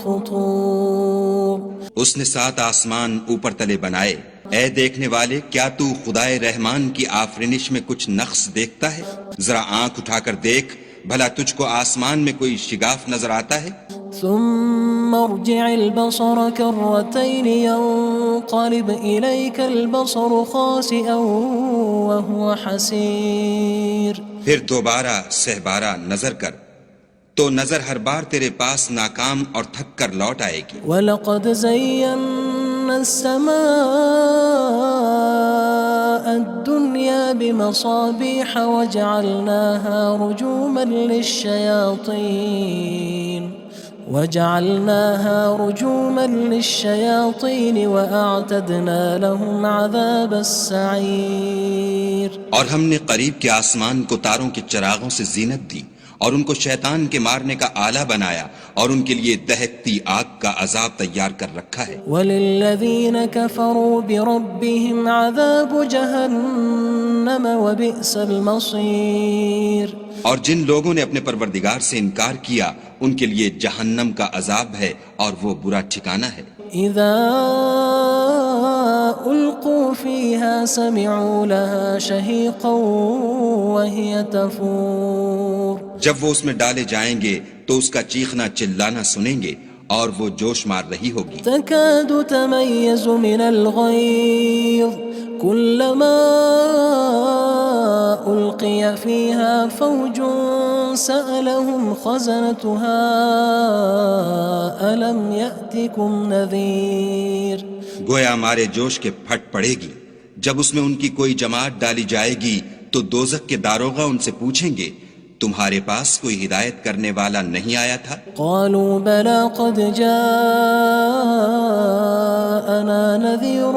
فطور۔ اس نے 7 آسمان اوپر تلے بنائے، اے دیکھنے والے کیا تو خدائے رحمان کی آفرینش میں کچھ نقص دیکھتا ہے؟ ذرا آنکھ اٹھا کر دیکھ بھلا تجھ کو آسمان میں کوئی شگاف نظر آتا ہے؟ ثم ارجع البصر كرتين ينقلب إليك البصر خاسئا وهو حسير۔ پھر دوبارہ سہبارہ نظر کر تو نظر ہر بار تیرے پاس ناکام اور تھک کر لوٹ آئے گی۔ وَلَقَدْ زَيَّنَّا السَّمَاءَ الدُّنْيَا بِمَصَابِيحَ وَجَعَلْنَاهَا رُجُومًا لِلشَّيَاطِينِ وَأَعْتَدْنَا لَهُمْ عَذَابَ السَّعِيرِ۔ اور ہم نے قریب کے آسمان کو تاروں کے چراغوں سے زینت دی اور ان کو شیطان کے مارنے کا آلہ بنایا اور ان کے لیے دہکتی آگ کا عذاب تیار کر رکھا ہے۔ وَلِلَّذِينَ كَفَرُوا بِرَبِّهِمْ عَذَابُ جَهَنَّمَ وَبِئْسَ الْمَصِيرُ۔ اور جن لوگوں نے اپنے پروردگار سے انکار کیا ان کے لیے جہنم کا عذاب ہے اور وہ برا ٹھکانہ ہے۔ اذا القوا فيها سمعوا لها شهيقا وهي تفور۔ جب وہ اس میں ڈالے جائیں گے تو اس کا چیخنا چلانا سنیں گے اور وہ جوش مار رہی ہوگی۔ تكاد تميز من الغيظ كلما ألقي فيها فوج سألهم خزنتها ألم يأتكم نذير۔ گویا ہمارے جوش کے پھٹ پڑے گی جب اس میں ان کی کوئی جماعت ڈالی جائے گی تو دوزخ کے داروغہ ان سے پوچھیں گے تمہارے پاس کوئی ہدایت کرنے والا نہیں آیا تھا؟ قالوا بلى قد جاءنا نذير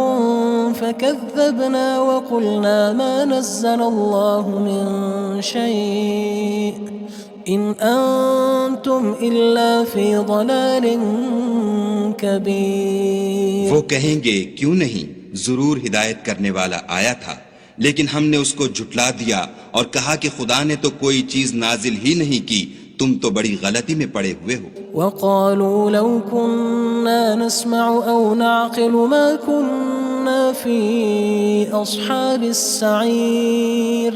فكذبنا وقلنا ما نزل الله من شيء إن أنتم إلا في ضلال كبير۔ وہ کہیں گے کیوں نہیں، ضرور ہدایت کرنے والا آیا تھا، لیکن ہم نے اس کو جھٹلا دیا اور کہا کہ خدا نے تو کوئی چیز نازل ہی نہیں کی، تم تو بڑی غلطی میں پڑے ہوئے ہو۔ وقالوا لو كنا نسمع أو نعقل ما كنا في أصحاب السعير۔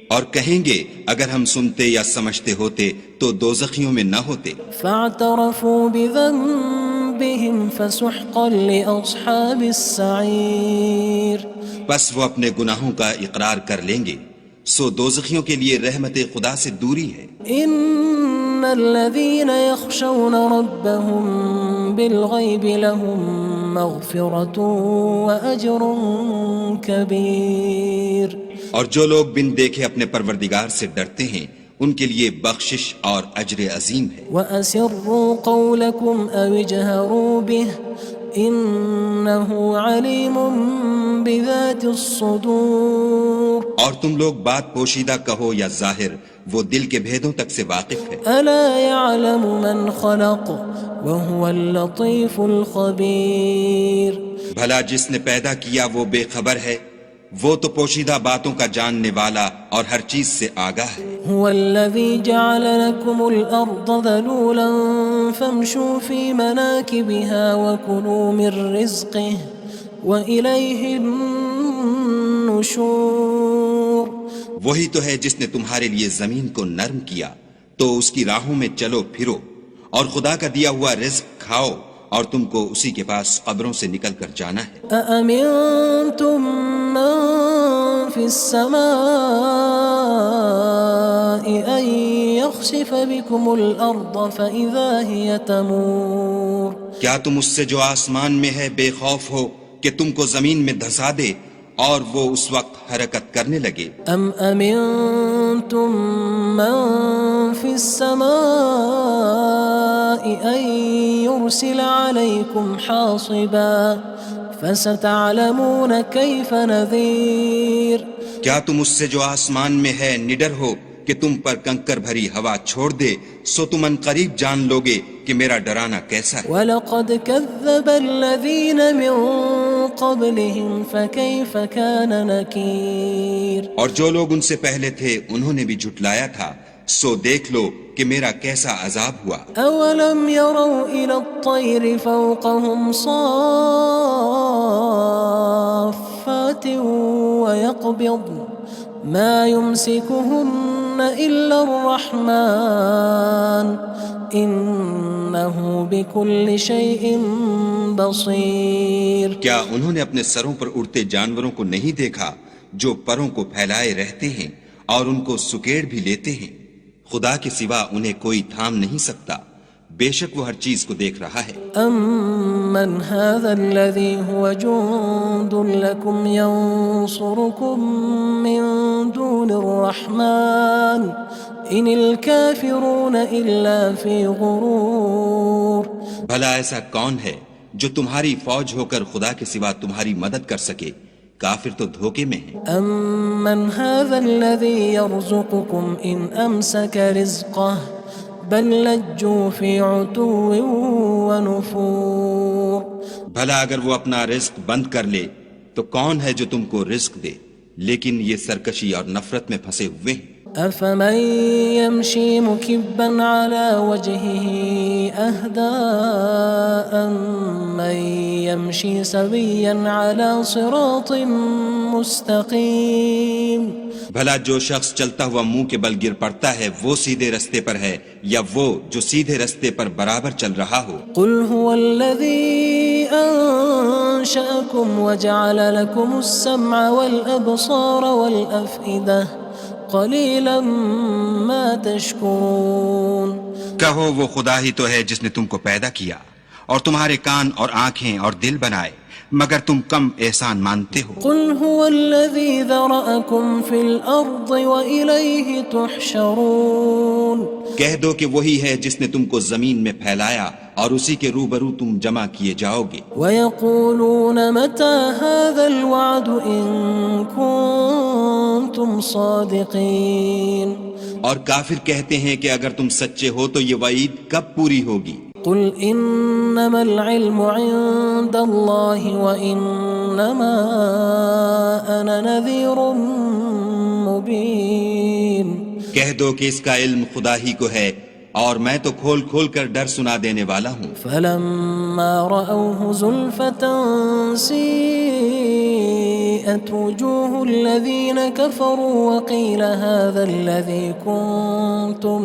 اور کہیں گے اگر ہم سنتے یا سمجھتے ہوتے تو دوزخیوں میں نہ ہوتے۔ فاعترفوا بذنبهم فسحقا لأصحاب السعير۔ بس وہ اپنے گناہوں کا اقرار کر لیں گے، سو دوزخیوں کے لیے رحمت خدا سے دوری ہے۔ ان الذين يخشون ربهم بالغيب لهم مغفرة وأجر كبير۔ اور جو لوگ بن دیکھے اپنے پروردگار سے ڈرتے ہیں ان کے لیے بخشش اور اجر عظیم ہے۔ وَأَسِرُّوا قَوْلَكُمْ أَوِ اجْهَرُوا بِهِ إِنَّهُ عَلِيمٌ بِذَاتِ الصُّدُورِ۔ اور تم لوگ بات پوشیدہ کہو یا ظاہر، وہ دل کے بھیدوں تک سے واقف ہے۔ أَلَا يَعْلَمُ مَنْ خَلَقَ وهو اللطيف الخبير. بھلا جس نے پیدا کیا وہ بے خبر ہے، وہ تو پوشیدہ باتوں کا جاننے والا اور ہر چیز سے آگاہ ہے. هو الذي جعل لكم الأرض ذلولا فامشوا في مناكبها وكلوا من رزقه وإليه النشور. وہی تو ہے جس نے تمہارے لیے زمین کو نرم کیا تو اس کی راہوں میں چلو پھرو، اور خدا کا دیا ہوا رزق کھاؤ، اور تم کو اسی کے پاس قبروں سے نکل کر جانا ہے. أأمنتم من في السماء أن يخسف بكم الأرض فإذا هي تمور. کیا تم اس سے جو آسمان میں ہے بے خوف ہو کہ تم کو زمین میں دھسا دے اور وہ اس وقت حرکت کرنے لگے؟ أم أمنتم من في السماء أن يرسل عليكم حاصبا فستعلمون كيف نذير. کیا تم اس سے جو آسمان میں ہے نڈر ہو کہ تم پر کنکر بھری ہوا چھوڑ دے، سو تم ان قریب جان لوگے کہ میرا ڈرانا کیسا ہے. وَلَقَدْ كَذَّبَ الَّذِينَ مِن قَبْلِهِمْ فَكَيْفَ كَانَ نَكِيرٌ. اور جو لوگ ان سے پہلے تھے انہوں نے بھی جھٹلایا تھا، سو دیکھ لو کہ میرا کیسا عذاب ہوا. أَوَلَمْ يَرَوْا إِلَى الطَّيْرِ فَوْقَهُمْ صَافَّاتٍ وَيَقْبِضْنَ مَا يُمْسِكُهُنَّ إِلَّا الرَّحْمَنُ إِنَّهُ بِكُلِّ شَيْءٍ بَصِيرٌ. کیا انہوں نے اپنے سروں پر اڑتے جانوروں کو نہیں دیکھا جو پروں کو پھیلائے رہتے ہیں اور ان کو سکیڑ بھی لیتے ہیں؟ خدا کے سوا انہیں کوئی تھام نہیں سکتا، بے شک وہ ہر چیز کو دیکھ رہا ہے. أَمَّنْ هَذَا الَّذِي هُوَ جُندٌ لَكُمْ يَنصُرُكُم مِّن دُونِ الرَّحْمَنِ إِنِ الْكَافِرُونَ إِلَّا فِي غُرُورٍ. بھلا ایسا کون ہے جو تمہاری فوج ہو کر خدا کے سوا تمہاری مدد کر سکے؟ کافر تو دھوکے میں ہیں. أَمَّنْ هَذَا الَّذِي يَرْزُقُكُمْ إِنْ أَمْسَكَ رِزْقَهُ بَلْ لَجُّوا فِي عُتُوٍّ وَنُفُورٍ. بھلا اگر وہ اپنا رزق بند کر لے تو کون ہے جو تم کو رزق دے، لیکن یہ سرکشی اور نفرت میں پھنسے ہوئے ہیں. أَفَمَن يَمْشِي مُكِبًّا عَلَى وَجْهِهِ أَهْدَىٰ أَمَّن يَمْشِي سَوِيًّا عَلَى صِرَاطٍ مُّسْتَقِيمٍ. بھلا جو شخص چلتا ہوا منہ کے بل گر پڑتا ہے وہ سیدھے رستے پر ہے یا وہ جو سیدھے رستے پر برابر چل رہا ہو؟ قُلْ هُوَ الَّذِي أَنشَأَكُمْ وَجَعَلَ لَكُمُ السَّمْعَ وَالْأَبْصَارَ وَالْأَفْئِدَةَ قَلِيلًا مَا تَشْكُرُونَ. کہو وہ خدا ہی تو ہے جس نے تم کو پیدا کیا اور تمہارے کان اور آنکھیں اور دل بنائے، مگر تم کم احسان مانتے ہو. قُلْ هُوَ الَّذِي ذَرَأَكُمْ فِي الْأَرْضِ وَإِلَيْهِ تُحْشَرُونَ. کہہ دو کہ وہی ہے جس نے تم کو زمین میں پھیلایا اور اسی کے روبرو تم جمع کیے جاؤ گے. وَيَقُولُونَ مَتَى هَذَا الْوَعْدُ إِن كُنتُمْ صَادِقِينَ. اور کافر کہتے ہیں کہ اگر تم سچے ہو تو یہ وعید کب پوری ہوگی؟ قُلْ إِنَّمَا الْعِلْمُ عِندَ اللَّهِ وَإِنَّمَا أَنَا نَذِيرٌ مُّبِينٌ. کہہ دو کہ اس کا علم خدا ہی کو ہے اور میں تو کھول کھول کر ڈر سنا دینے والا ہوں. فَلَمَّا رَأَوْهُ زُلْفَةً سِيئَتْ وُجُوهُ الَّذِينَ كَفَرُوا وَقِيلَ هَذَا الَّذِي كُنتُم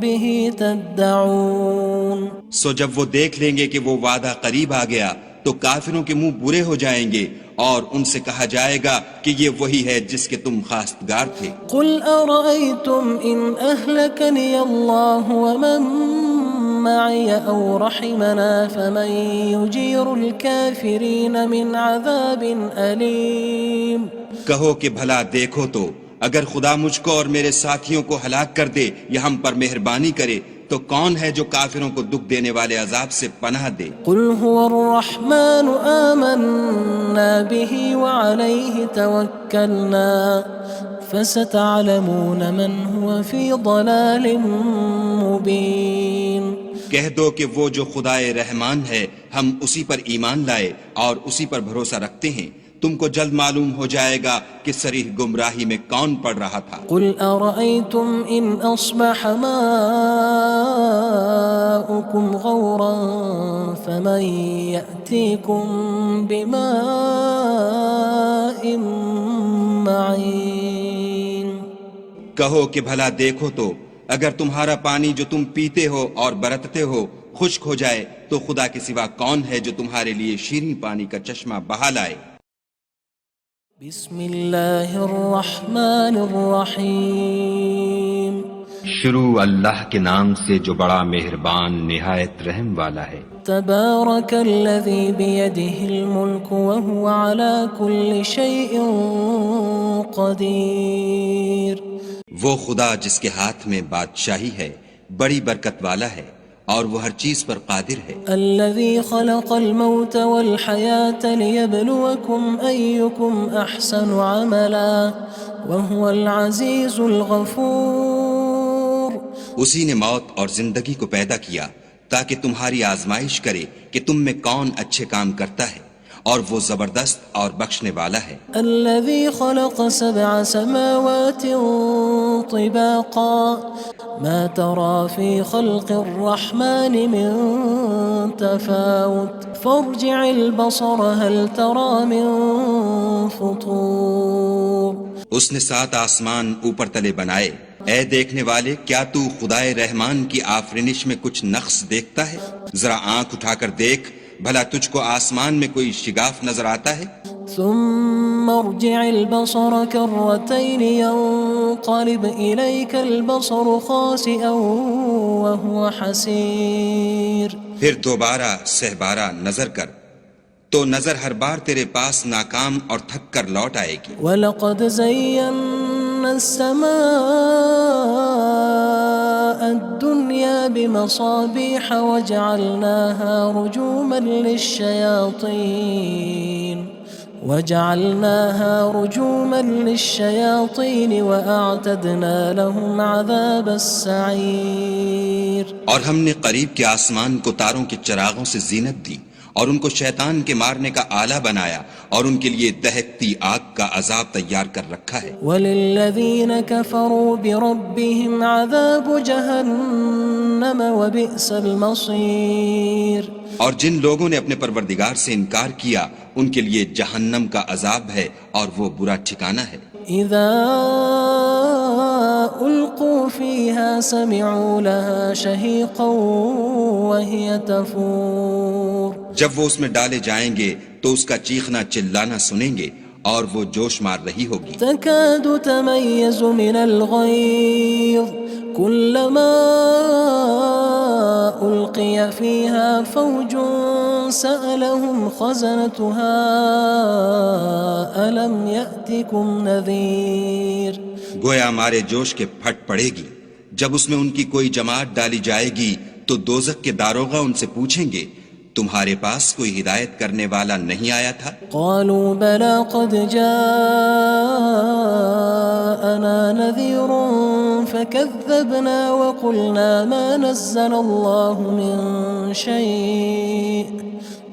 بِهِ تَدَّعُونَ. سو جب وہ دیکھ لیں گے کہ وہ وعدہ قریب آ گیا تو کافروں کے منہ برے ہو جائیں گے اور ان سے کہا جائے گا کہ یہ وہی ہے جس کے تم خواستگار تھے. قُلْ أَرَأَيْتُمْ إِنْ أَهْلَكَنِيَ اللَّهُ وَمَن مَّعِيَ أَوْ رَحِمَنَا فَمَن يُجِيرُ الْكَافِرِينَ مِنْ عَذَابٍ أَلِيمٍ. کہو کہ بھلا دیکھو تو اگر خدا مجھ کو اور میرے ساتھیوں کو ہلاک کر دے یا ہم پر مہربانی کرے تو کون ہے جو کافروں کو دکھ دینے والے عذاب سے پناہ دے؟ قُلْ هُوَ الرَّحْمَنُ آمَنَّا بِهِ وَعَلَيْهِ تَوَكَّلْنَا فَسَتَعْلَمُونَ مَنْ هُوَ فِي ضَلَالٍ مُّبِينٍ. کہہ دو کہ وہ جو خدائے رحمان ہے ہم اسی پر ایمان لائے اور اسی پر بھروسہ رکھتے ہیں، تم کو جلد معلوم ہو جائے گا کہ صریح گمراہی میں کون پڑ رہا تھا۔ قل أرأيتم إن أصبح ماؤكم غورا فمن يأتيكم بماء معين۔ کہو کہ بھلا دیکھو تو اگر تمہارا پانی جو تم پیتے ہو اور برتتے ہو خشک ہو جائے تو خدا کے سوا کون ہے جو تمہارے لیے شیریں پانی کا چشمہ بہا لائے۔ بسم اللہ الرحمن الرحیم۔ شروع اللہ کے نام سے جو بڑا مہربان نہایت رحم والا ہے۔ تبارک الذی بیدہ الملک وہو علی کل شیء قدیر۔ وہ خدا جس کے ہاتھ میں بادشاہی ہے بڑی برکت والا ہے اور وہ ہر چیز پر قادر ہے۔ الذي خلق الموت والحياة ليبلوكم أيكم أحسن عملا وهو العزيز الغفور۔ اسی نے موت اور زندگی کو پیدا کیا تاکہ تمہاری آزمائش کرے کہ تم میں کون اچھے کام کرتا ہے، اور وہ زبردست اور بخشنے والا ہے۔ الذي خلق 7 سماوات طباقا ما ترى في خلق الرحمن من تفاوت فارجع البصر هل ترى من فطور۔ اس نے 7 آسمان اوپر تلے بنائے، اے دیکھنے والے کیا تو خدائے رحمان کی آفرینش میں کچھ نقص دیکھتا ہے؟ ذرا آنکھ اٹھا کر دیکھ بھلا تجھ کو آسمان میں کوئی شگاف نظر آتا ہے؟ ثم ارجع البصر كرتين ينقلب إليك البصر خاسئا وهو حسير۔ پھر دوبارہ سہبارہ نظر کر تو نظر ہر بار تیرے پاس ناکام اور تھک کر لوٹ آئے گی۔ وَلَقَدْ زَيَّنَّا السَّمَاءَ الدُّنْيَا بِمَصَابِيحَ وَجَعَلْنَاهَا رُجُومًا لِلشَّيَاطِينِ وَأَعْتَدْنَا لَهُمْ عَذَابَ السَّعِيرِ۔ اور ہم نے قریب کے آسمان کو تاروں کے چراغوں سے زینت دی اور ان کو شیطان کے مارنے کا آلہ بنایا اور ان کے لیے دہکتی آگ کا عذاب تیار کر رکھا ہے۔ وَلِلَّذِينَ كَفَرُوا بِرَبِّهِمْ عَذَابُ جَهَنَّمَ وَبِئْسَ الْمَصِيرُ۔ اور جن لوگوں نے اپنے پروردگار سے انکار کیا ان کے لیے جہنم کا عذاب ہے اور وہ برا ٹھکانہ ہے۔ اذا القوا فيها سمعوا لها شهيقا وهي تفور۔ جب وہ اس میں ڈالے جائیں گے تو اس کا چیخنا چلانا سنیں گے اور وہ جوش مار رہی ہوگی۔ تكاد تميز من الغيظ كلما ألقي فيها فوج سألهم خزنتها ألم يأتكم نذير۔ گویا مارے جوش کے پھٹ پڑے گی جب اس میں ان کی کوئی جماعت ڈالی جائے گی تو دوزخ کے داروغہ ان سے پوچھیں گے تمہارے پاس کوئی ہدایت کرنے والا نہیں آیا تھا؟ قالوا بلى قد جاءنا نذير فكذبنا وقلنا ما نزل الله من شيء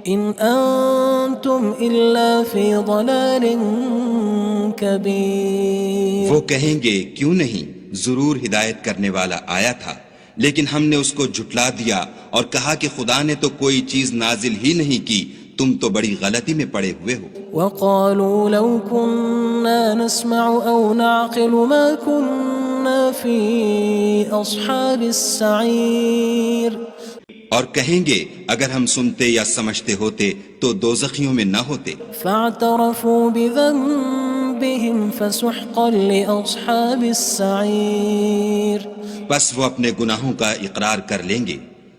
إن أنتم إلا في ضلال كبير۔ وہ کہیں گے کیوں نہیں، ضرور ہدایت کرنے والا آیا تھا، لیکن ہم نے اس کو جھٹلا دیا اور کہا کہ خدا نے تو کوئی چیز نازل ہی نہیں کی، تم تو بڑی غلطی میں پڑے ہوئے ہو۔ وقالوا لو كنا نسمع أو نعقل ما كنا في أصحاب السعير۔ اور کہیں گے اگر ہم سنتے یا سمجھتے ہوتے تو دوزخیوں میں نہ ہوتے۔ فاعترفوا بذنبهم فسحقا لأصحاب السعير۔ بس وہ اپنے گناہوں کا اقرار کر لیں گے،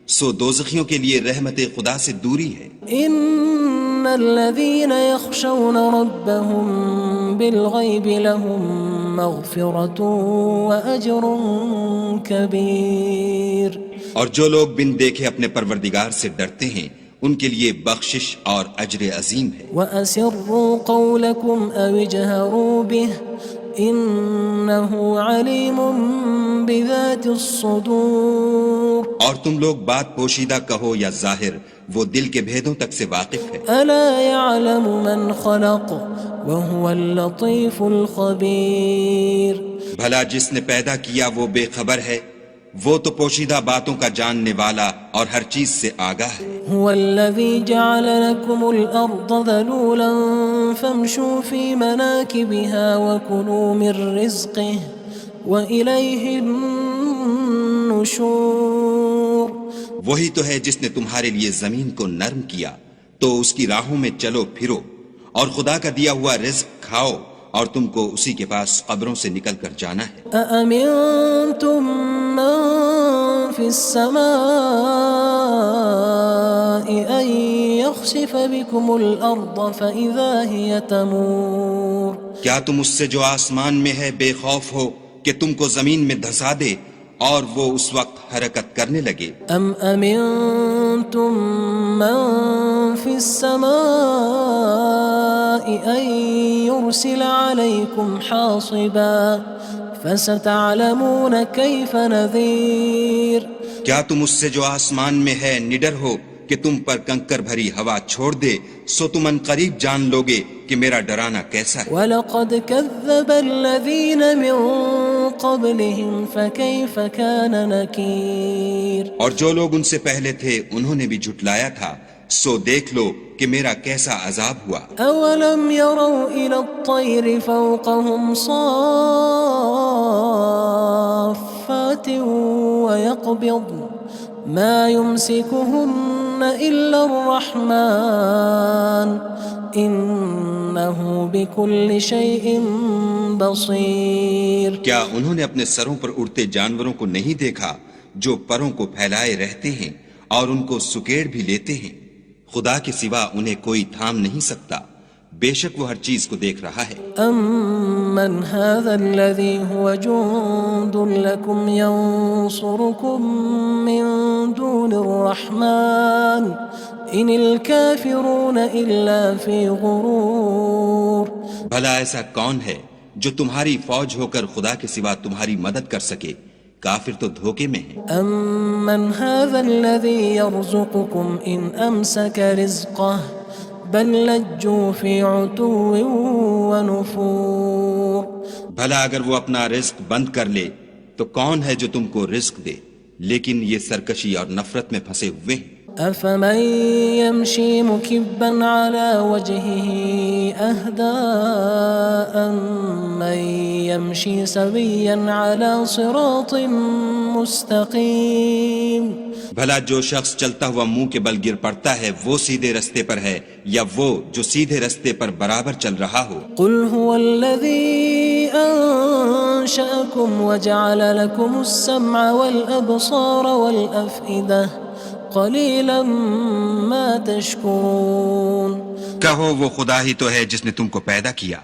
سو دوزخیوں کے لیے رحمت خدا سے دوری ہے۔ ان الذين يخشون ربهم بالغيب لهم مغفرة وأجر كبير۔ اور جو لوگ بن دیکھے اپنے پروردگار سے ڈرتے ہیں ان کے لیے بخشش اور اجر عظیم ہے۔ وَأَسِرُّوا قَوْلَكُمْ أَوِ اجْهَرُوا بِهِ إِنَّهُ عَلِيمٌ بِذَاتِ الصُّدُورِ۔ اور تم لوگ بات پوشیدہ کہو یا ظاہر، وہ دل کے بھیدوں تک سے واقف ہے۔ ألا يعلم من خلق وهو اللطيف الخبير۔ بھلا جس نے پیدا کیا وہ بے خبر ہے، وہ تو پوشیدہ باتوں کا جاننے والا اور ہر چیز سے آگاہ ہے۔ هو الذي جعل لكم الأرض ذلولا فامشوا في مناكبها وكلوا من رزقه وإليه النشور۔ وہی تو ہے جس نے تمہارے لیے زمین کو نرم کیا، تو اس کی راہوں میں چلو پھرو اور خدا کا دیا ہوا رزق کھاؤ، اور تم کو اسی کے پاس قبروں سے نکل کر جانا ہے۔ أأمنتم من في السماء أن يخسف بكم الأرض فإذا هي تمور۔ کیا تم اس سے جو آسمان میں ہے بے خوف ہو کہ تم کو زمین میں دھسا دے اور وہ اس وقت حرکت کرنے لگے؟ أم أمنتم من في السماء أن يرسل عليكم حاصبا فستعلمون كيف نذير۔ کیا تم اس سے جو آسمان میں ہے نڈر ہو کہ تم پر کنکر بھری ہوا چھوڑ دے، سو تم ان قریب جان لوگے کہ میرا ڈرانا کیسا ہے۔ وَلَقَدْ كَذَّبَ الَّذِينَ مِن قَبْلِهِمْ فَكَيْفَ كَانَ نَكِيرٌ۔ اور جو لوگ ان سے پہلے تھے انہوں نے بھی جھٹلایا تھا، سو دیکھ لو کہ میرا کیسا عذاب ہوا۔ أَوَلَمْ يَرَوْا إِلَى الطَّيْرِ فَوْقَهُمْ صَافَّاتٍ وَيَقْبِضْنَ مَا يُمْسِكُهُنَّ إِلَّا الرَّحْمَنُ إِنَّهُ بِكُلِّ شَيْءٍ بَصِيرٌ۔ کیا انہوں نے اپنے سروں پر اڑتے جانوروں کو نہیں دیکھا جو پروں کو پھیلائے رہتے ہیں اور ان کو سکیڑ بھی لیتے ہیں؟ خدا کے سوا انہیں کوئی تھام نہیں سکتا، بے شک وہ ہر چیز کو دیکھ رہا ہے۔ أَمَّنْ هَذَا الَّذِي هُوَ جُندٌ لَكُمْ يَنصُرُكُم مِّن دُونِ الرَّحْمَنِ إِنِ الْكَافِرُونَ إِلَّا فِي غُرُورٍ۔ بھلا ایسا کون ہے جو تمہاری فوج ہو کر خدا کے سوا تمہاری مدد کر سکے؟ کافر تو دھوکے میں ہیں۔ أَمَّنْ هَذَا الَّذِي يَرْزُقُكُمْ إِنْ أَمْسَكَ رِزْقَهُ بَلْ لَجُّوا فِي عُتُوٍّ وَنُفُورٍ۔ بھلا اگر وہ اپنا رزق بند کر لے تو کون ہے جو تم کو رزق دے؟ لیکن یہ سرکشی اور نفرت میں پھنسے ہوئے ہیں۔ أَفَمَن يَمْشِي مُكِبًّا عَلَى وَجْهِهِ أَهْدَىٰ أَمَّن يَمْشِي سَوِيًّا عَلَى صِرَاطٍ مُّسْتَقِيمٍ۔ بھلا جو شخص چلتا ہوا منہ کے بل گر پڑتا ہے وہ سیدھے رستے پر ہے یا وہ جو سیدھے رستے پر برابر چل رہا ہو؟ قُلْ هُوَ الَّذِي أَنشَأَكُمْ وَجَعَلَ لَكُمُ السَّمْعَ وَالْأَبْصَارَ وَالْأَفْئِدَةَ قَلِيلًا مَا تَشْكُرُونَ۔ کہو وہ خدا ہی تو ہے جس نے تم کو پیدا کیا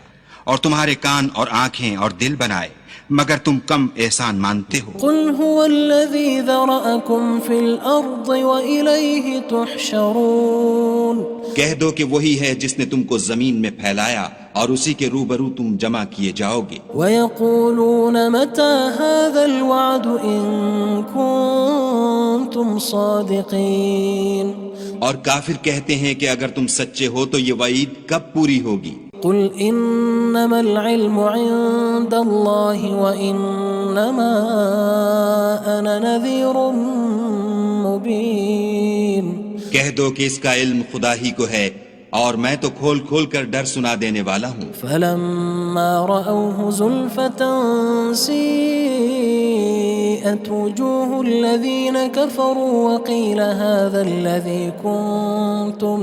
اور تمہارے کان اور آنکھیں اور دل بنائے، مگر تم کم احسان مانتے ہو۔ قُلْ هُوَ الَّذِي ذَرَأَكُمْ فِي الْأَرْضِ وَإِلَيْهِ تُحْشَرُونَ۔ کہہ دو کہ وہی ہے جس نے تم کو زمین میں پھیلایا اور اسی کے روبرو تم جمع کیے جاؤ گے۔ وَيَقُولُونَ مَتَى هَذَا الْوَعْدُ إِن كُنتُمْ صَادِقِينَ۔ اور کافر کہتے ہیں کہ اگر تم سچے ہو تو یہ وعید کب پوری ہوگی؟ قُلْ إِنَّمَا الْعِلْمُ عِندَ اللَّهِ وَإِنَّمَا أَنَا نَذِيرٌ مُّبِينٌ۔ کہہ دو کہ اس کا علم خدا ہی کو ہے اور میں تو کھول کھول کر ڈر سنا دینے والا ہوں۔ فَلَمَّا رَأَوْهُ زُلْفَةً سِيئَتْ وُجُوهُ الَّذِينَ كَفَرُوا وَقِيلَ هَذَا الَّذِي كُنتُم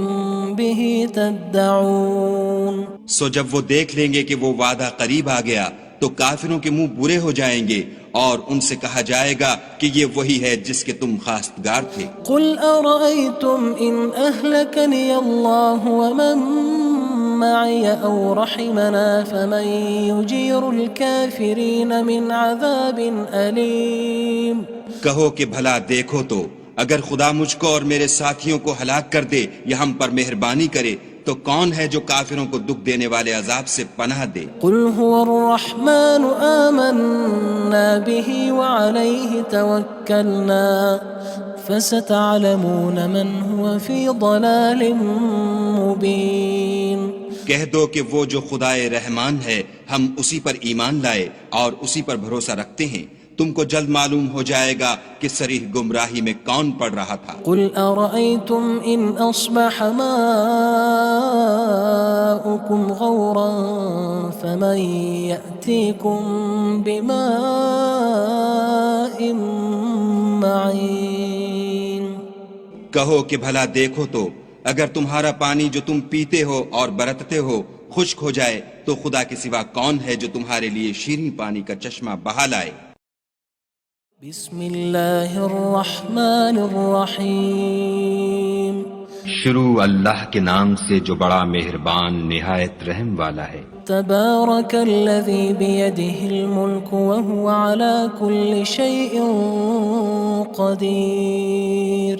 بِهِ تَدَّعُونَ۔ سو جب وہ دیکھ لیں گے کہ وہ وعدہ قریب آ گیا تو کافروں کے منہ برے ہو جائیں گے اور ان سے کہا جائے گا کہ یہ وہی ہے جس کے تم خواستگار تھے۔ قُلْ أَرَأَيْتُمْ إِنْ أَهْلَكَنِيَ اللَّهُ وَمَن مَّعِيَ أَوْ رَحِمَنَا فَمَن يُجِيرُ الْكَافِرِينَ مِنْ عَذَابٍ أَلِيمٍ۔ کہو کہ بھلا دیکھو تو اگر خدا مجھ کو اور میرے ساتھیوں کو ہلاک کر دے یا ہم پر مہربانی کرے تو کون ہے جو کافروں کو دکھ دینے والے عذاب سے پناہ دے؟ قل هو الرحمن آمنا به وعليه توكلنا فستعلمون من هو في ضلال مبين. کہہ دو کہ وہ جو خدائے رحمان ہے ہم اسی پر ایمان لائے اور اسی پر بھروسہ رکھتے ہیں، تم کو جلد معلوم ہو جائے گا کہ صریح گمراہی میں کون پڑ رہا تھا. قل ارأيتم ان اصبح ماؤكم غورا فمن يأتيكم بماء معين. کہو کہ بھلا دیکھو تو اگر تمہارا پانی جو تم پیتے ہو اور برتتے ہو خشک ہو جائے تو خدا کے سوا کون ہے جو تمہارے لیے شیریں پانی کا چشمہ بہا لائے. بسم اللہ الرحمن الرحیم. شروع اللہ کے نام سے جو بڑا مہربان نہایت رحم والا ہے. تبارک الذی بیدہ الملک وہو علی کل شیء قدیر.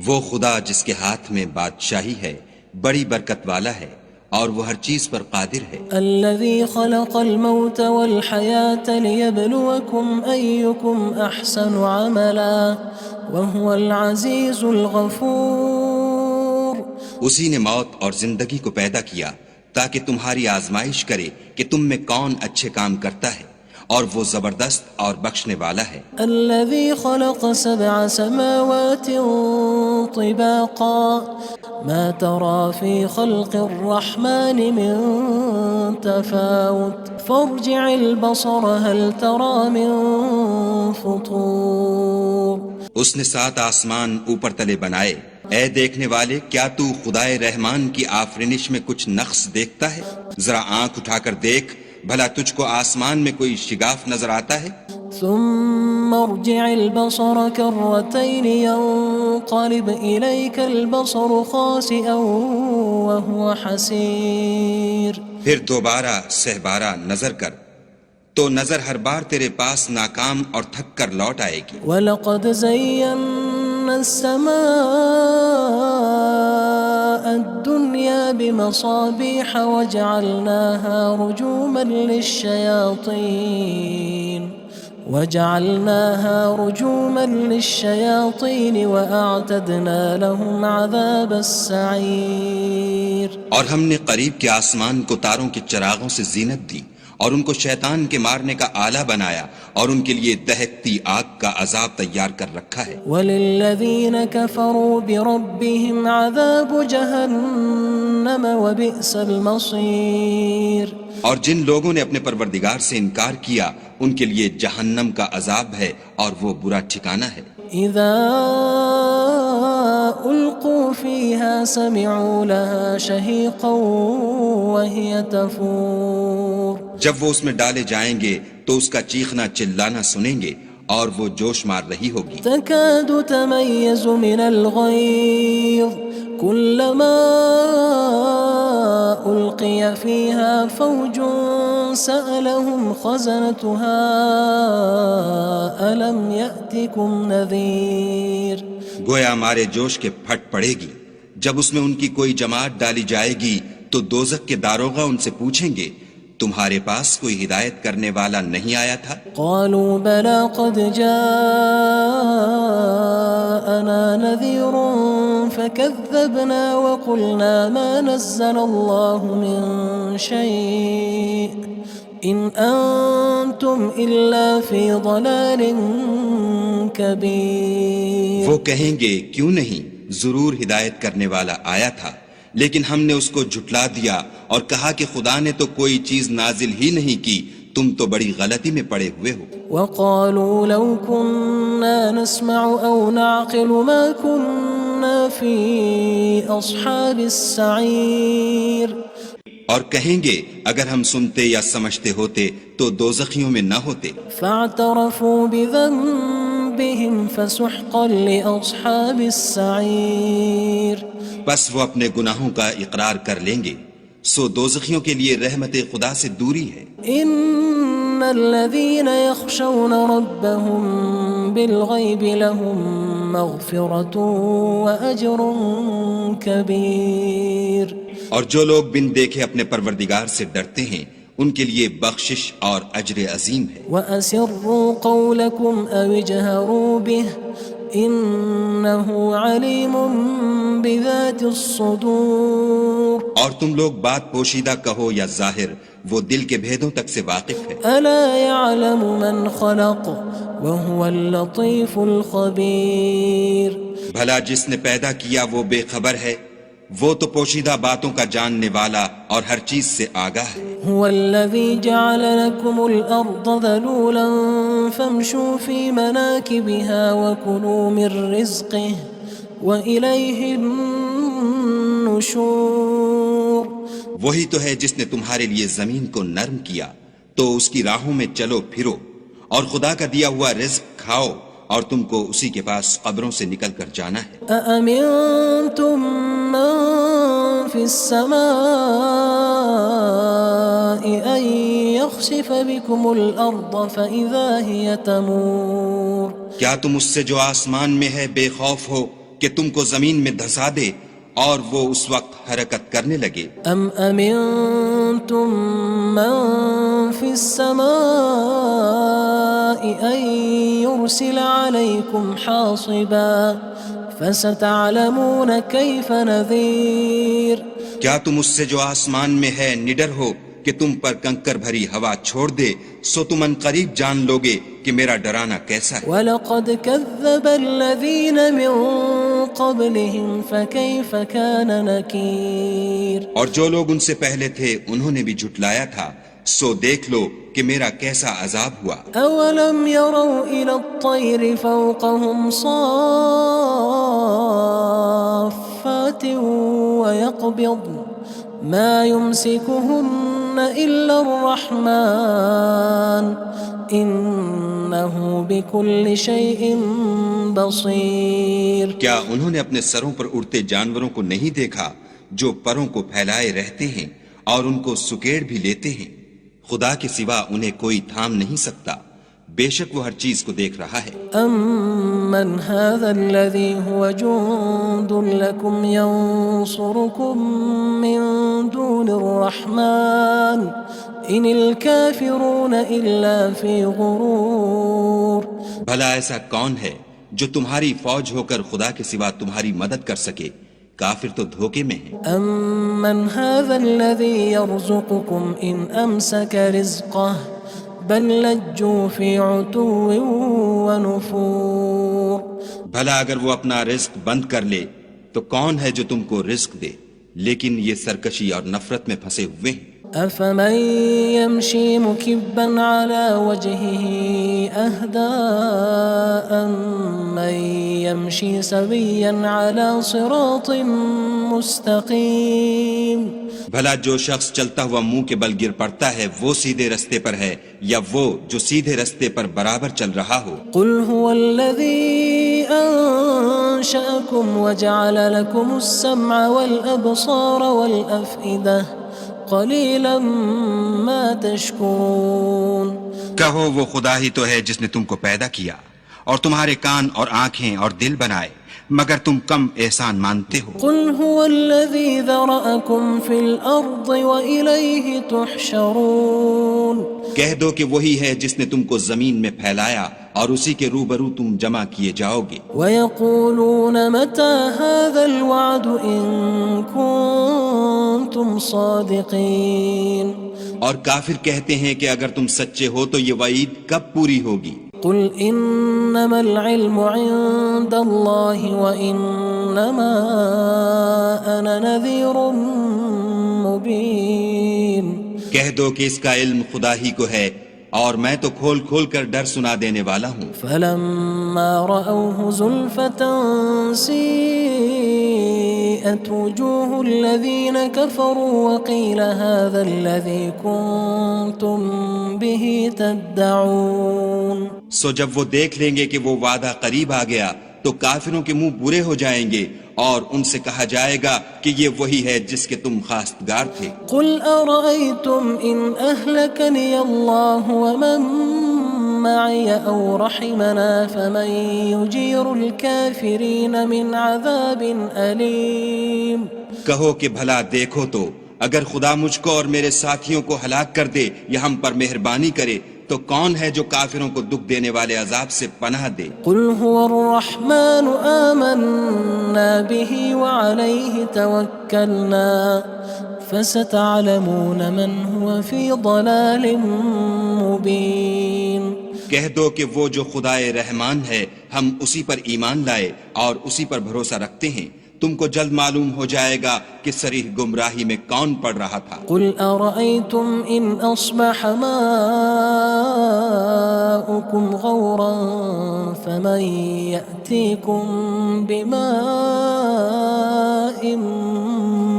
وہ خدا جس کے ہاتھ میں بادشاہی ہے بڑی برکت والا ہے اور وہ ہر چیز پر قادر ہے. الذي خلق الموت والحياة ليبلوكم أيكم أحسن عملا وهو العزيز الغفور. اسی نے موت اور زندگی کو پیدا کیا تاکہ تمہاری آزمائش کرے کہ تم میں کون اچھے کام کرتا ہے اور وہ زبردست اور بخشنے والا ہے. الذي خلق 7 سماوات طباقا ما ترى في خلق الرحمن من تفاوت فارجع البصر هل ترى من فطور. اس نے 7 آسمان اوپر تلے بنائے. اے دیکھنے والے کیا تو خدائے رحمان کی آفرینش میں کچھ نقص دیکھتا ہے؟ ذرا آنکھ اٹھا کر دیکھ بھلا تجھ کو آسمان میں کوئی شگاف نظر آتا ہے؟ ثم ارجع البصر كرتين ينقلب إليك البصر خاسئا وهو حسير. پھر دوبارہ سہبارہ نظر کر تو نظر ہر بار تیرے پاس ناکام اور تھک کر لوٹ آئے گی. وَلَقَدْ زَيَّنَّا السَّمَاءَ الدُّنْيَا بِمَصَابِيحَ وَجَعَلْنَاهَا رُجُومًا لِلشَّيَاطِينِ وَأَعْتَدْنَا لَهُمْ عَذَابَ السَّعِيرِ. اور ہم نے قریب کے آسمان کو تاروں کے چراغوں سے زینت دی اور ان کو شیطان کے مارنے کا آلہ بنایا اور ان کے لیے دہکتی آگ کا عذاب تیار کر رکھا ہے. وَلِلَّذِينَ كَفَرُوا بِرَبِّهِمْ عَذَابُ جَهَنَّمَ وَبِئْسَ الْمَصِيرُ. اور جن لوگوں نے اپنے پروردگار سے انکار کیا ان کے لیے جہنم کا عذاب ہے اور وہ برا ٹھکانہ ہے. اذا القوا فيها سمعوا لها شهيقا وهي تفور. جب وہ اس میں ڈالے جائیں گے تو اس کا چیخنا چلانا سنیں گے اور وہ جوش مار رہی ہوگی. تكاد تميز من الغيظ كلما ألقي فيها فوج سألهم خزنتها ألم يأتكم نذير. گویا مارے جوش کے پھٹ پڑے گی. جب اس میں ان کی کوئی جماعت ڈالی جائے گی تو دوزخ کے داروغہ ان سے پوچھیں گے تمہارے پاس کوئی ہدایت کرنے والا نہیں آیا تھا؟ قالوا بلى قد جاءنا نذير فكذبنا وقلنا ما نزل الله من شيء إن أنتم إلا في ضلال كبير. وہ کہیں گے کیوں نہیں، ضرور ہدایت کرنے والا آیا تھا لیکن ہم نے اس کو جھٹلا دیا اور کہا کہ خدا نے تو کوئی چیز نازل ہی نہیں کی، تم تو بڑی غلطی میں پڑے ہوئے ہو. وقالوا لو كنا نسمع أو نعقل ما كنا في أصحاب السعير. اور کہیں گے اگر ہم سنتے یا سمجھتے ہوتے تو دوزخیوں میں نہ ہوتے. فاعترفوا بذنبهم فسحقا لأصحاب السعير. بس وہ اپنے گناہوں کا اقرار کر لیں گے سو دوزخیوں کے لیے رحمت خدا سے دوری ہے. ان الذين يخشون ربهم بالغيب لهم مغفرة وأجر كبير. اور جو لوگ بن دیکھے اپنے پروردگار سے ڈرتے ہیں ان کے لیے بخشش اور اجر عظیم ہے. وَأَسِرُّوا قَوْلَكُمْ أَوِ اجْهَرُوا بِهِ إِنَّهُ عَلِيمٌ بِذَاتِ الصُّدُورِ. اور تم لوگ بات پوشیدہ کہو یا ظاہر، وہ دل کے بھیدوں تک سے واقف ہے. أَلَا يَعْلَمُ مَنْ خَلَقَ وَهُوَ اللَّطِيفُ الْخَبِيرُ. بھلا جس نے پیدا کیا وہ بے خبر ہے، وہ تو پوشیدہ باتوں کا جاننے والا اور ہر چیز سے آگاہ ہے. هو الذي جعل لكم الأرض ذلولا فامشوا في مناكبها وكلوا من رزقه وإليه النشور. وہی تو ہے جس نے تمہارے لیے زمین کو نرم کیا تو اس کی راہوں میں چلو پھرو، اور خدا کا دیا ہوا رزق کھاؤ، اور تم کو اسی کے پاس قبروں سے نکل کر جانا ہے. أأمنتم من في السماء أن يخسف بكم الأرض فإذا هي تمور. کیا تم اس سے جو آسمان میں ہے بے خوف ہو کہ تم کو زمین میں دھسا دے اور وہ اس وقت حرکت کرنے لگے؟ أم أمنتم من في السماء أن يرسل عليكم حاصبا فستعلمون كيف نذير. کیا تم اس سے جو آسمان میں ہے نڈر ہو کہ تم پر کنکر بھری ہوا چھوڑ دے، سو تم ان قریب جان لوگے کہ میرا ڈرانا کیسا ہے. وَلَقَدْ كَذَّبَ الَّذِينَ مِن قَبْلِهِمْ فَكَيْفَ كَانَ نَكِيرٌ. اور جو لوگ ان سے پہلے تھے انہوں نے بھی جھٹلایا تھا، سو دیکھ لو کہ میرا کیسا عذاب ہوا. أَوَلَمْ يَرَوْا إِلَى الطَّيْرِ فَوْقَهُمْ صَافَّاتٍ وَيَقْبِضْنَ مَا يُمْسِكُهُنَّ إِلَّا الرَّحْمَنُ إِنَّهُ بِكُلِّ شَيْءٍ بَصِيرٌ. کیا انہوں نے اپنے سروں پر اڑتے جانوروں کو نہیں دیکھا جو پروں کو پھیلائے رہتے ہیں اور ان کو سکیڑ بھی لیتے ہیں؟ خدا کے سوا انہیں کوئی تھام نہیں سکتا، بے شک وہ ہر چیز کو دیکھ رہا ہے. أَمَّنْ هَذَا الَّذِي هُوَ جُندٌ لَكُمْ يَنصُرُكُم مِّن دُونِ الرَّحْمَنِ إِنِ الْكَافِرُونَ إِلَّا فِي غُرُورٍ. بھلا ایسا کون ہے جو تمہاری فوج ہو کر خدا کے سوا تمہاری مدد کر سکے؟ کافر تو دھوکے میں ہیں. أَمَّنْ هَذَا الَّذِي يَرْزُقُكُمْ إِنْ أَمْسَكَ رِزْقَهُ بَلْ لَجُّوا فِي عُتُوٍّ وَنُفُورٍ. بھلا اگر وہ اپنا رزق بند کر لے تو کون ہے جو تم کو رزق دے؟ لیکن یہ سرکشی اور نفرت میں پھنسے ہوئے ہیں. أَفَمَن يَمْشِي مُكِبًّا عَلَى وَجْهِهِ أَهْدَىٰ أَمَّن يَمْشِي سَوِيًّا عَلَى صِرَاطٍ مُّسْتَقِيمٍ. بھلا جو شخص چلتا ہوا منہ کے بل گر پڑتا ہے وہ سیدھے رستے پر ہے یا وہ جو سیدھے رستے پر برابر چل رہا ہو؟ قُلْ هُوَ الَّذِي أَنشَأَكُمْ وَجَعَلَ لَكُمُ السَّمْعَ وَالْأَبْصَارَ وَالْأَفْئِدَةَ قَلِيلًا مَا تَشْكُرُونَ. کہو وہ خدا ہی تو ہے جس نے تم کو پیدا کیا اور تمہارے کان اور آنکھیں اور دل بنائے، مگر تم کم احسان مانتے ہو. قُلْ هُوَ الَّذِي ذَرَأَكُمْ فِي الْأَرْضِ وَإِلَيْهِ تُحْشَرُونَ. کہہ دو کہ وہی ہے جس نے تم کو زمین میں پھیلایا اور اسی کے روبرو تم جمع کیے جاؤ گے. وَيَقُولُونَ مَتَى هَذَا الْوَعْدُ إِن كُنتُمْ صَادِقِينَ. اور کافر کہتے ہیں کہ اگر تم سچے ہو تو یہ وعید کب پوری ہوگی؟ قُلْ إِنَّمَا الْعِلْمُ عِندَ اللَّهِ وَإِنَّمَا أَنَا نَذِيرٌ مُّبِينٌ. کہہ دو کہ اس کا علم خدا ہی کو ہے اور میں تو کھول کھول کر ڈر سنا دینے والا ہوں. فَلَمَّا رَأَوْهُ زُلْفَةً سِيئَتْ وُجُوهُ الَّذِينَ كَفَرُوا وَقِيلَ هَذَا الَّذِي كُنتُم بِهِ تَدَّعُونَ. سو جب وہ دیکھ لیں گے کہ وہ وعدہ قریب آ گیا تو کافروں کے منہ برے ہو جائیں گے اور ان سے کہا جائے گا کہ یہ وہی ہے جس کے تم خواستگار تھے. قُلْ أَرَأَيْتُمْ إِنْ أَهْلَكَنِيَ اللَّهُ وَمَن معي أو رحمنا فمن يجير الكافرين من عذاب أليم کہو کہ بھلا دیکھو تو اگر خدا مجھ کو اور میرے ساتھیوں کو ہلاک کر دے یا ہم پر مہربانی کرے تو کون ہے جو کافروں کو دکھ دینے والے عذاب سے پناہ دے؟ قل هو الرحمن آمنا به وعليه توكلنا فستعلمون من هو في ضلال مبين کہہ دو کہ وہ جو خدائے رحمان ہے ہم اسی پر ایمان لائے اور اسی پر بھروسہ رکھتے ہیں، تم کو جلد معلوم ہو جائے گا کہ صریح گمراہی میں کون پڑ رہا تھا۔ قل أرأيتم إن أصبح ماؤكم غورا فمن يأتيكم بماء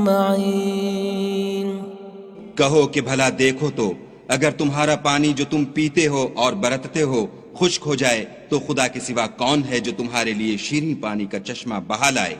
معين کہو کہ بھلا دیکھو تو اگر تمہارا پانی جو تم پیتے ہو اور برتتے ہو خشک ہو جائے تو خدا کے سوا کون ہے جو تمہارے لیے شیریں پانی کا چشمہ بہا لائے؟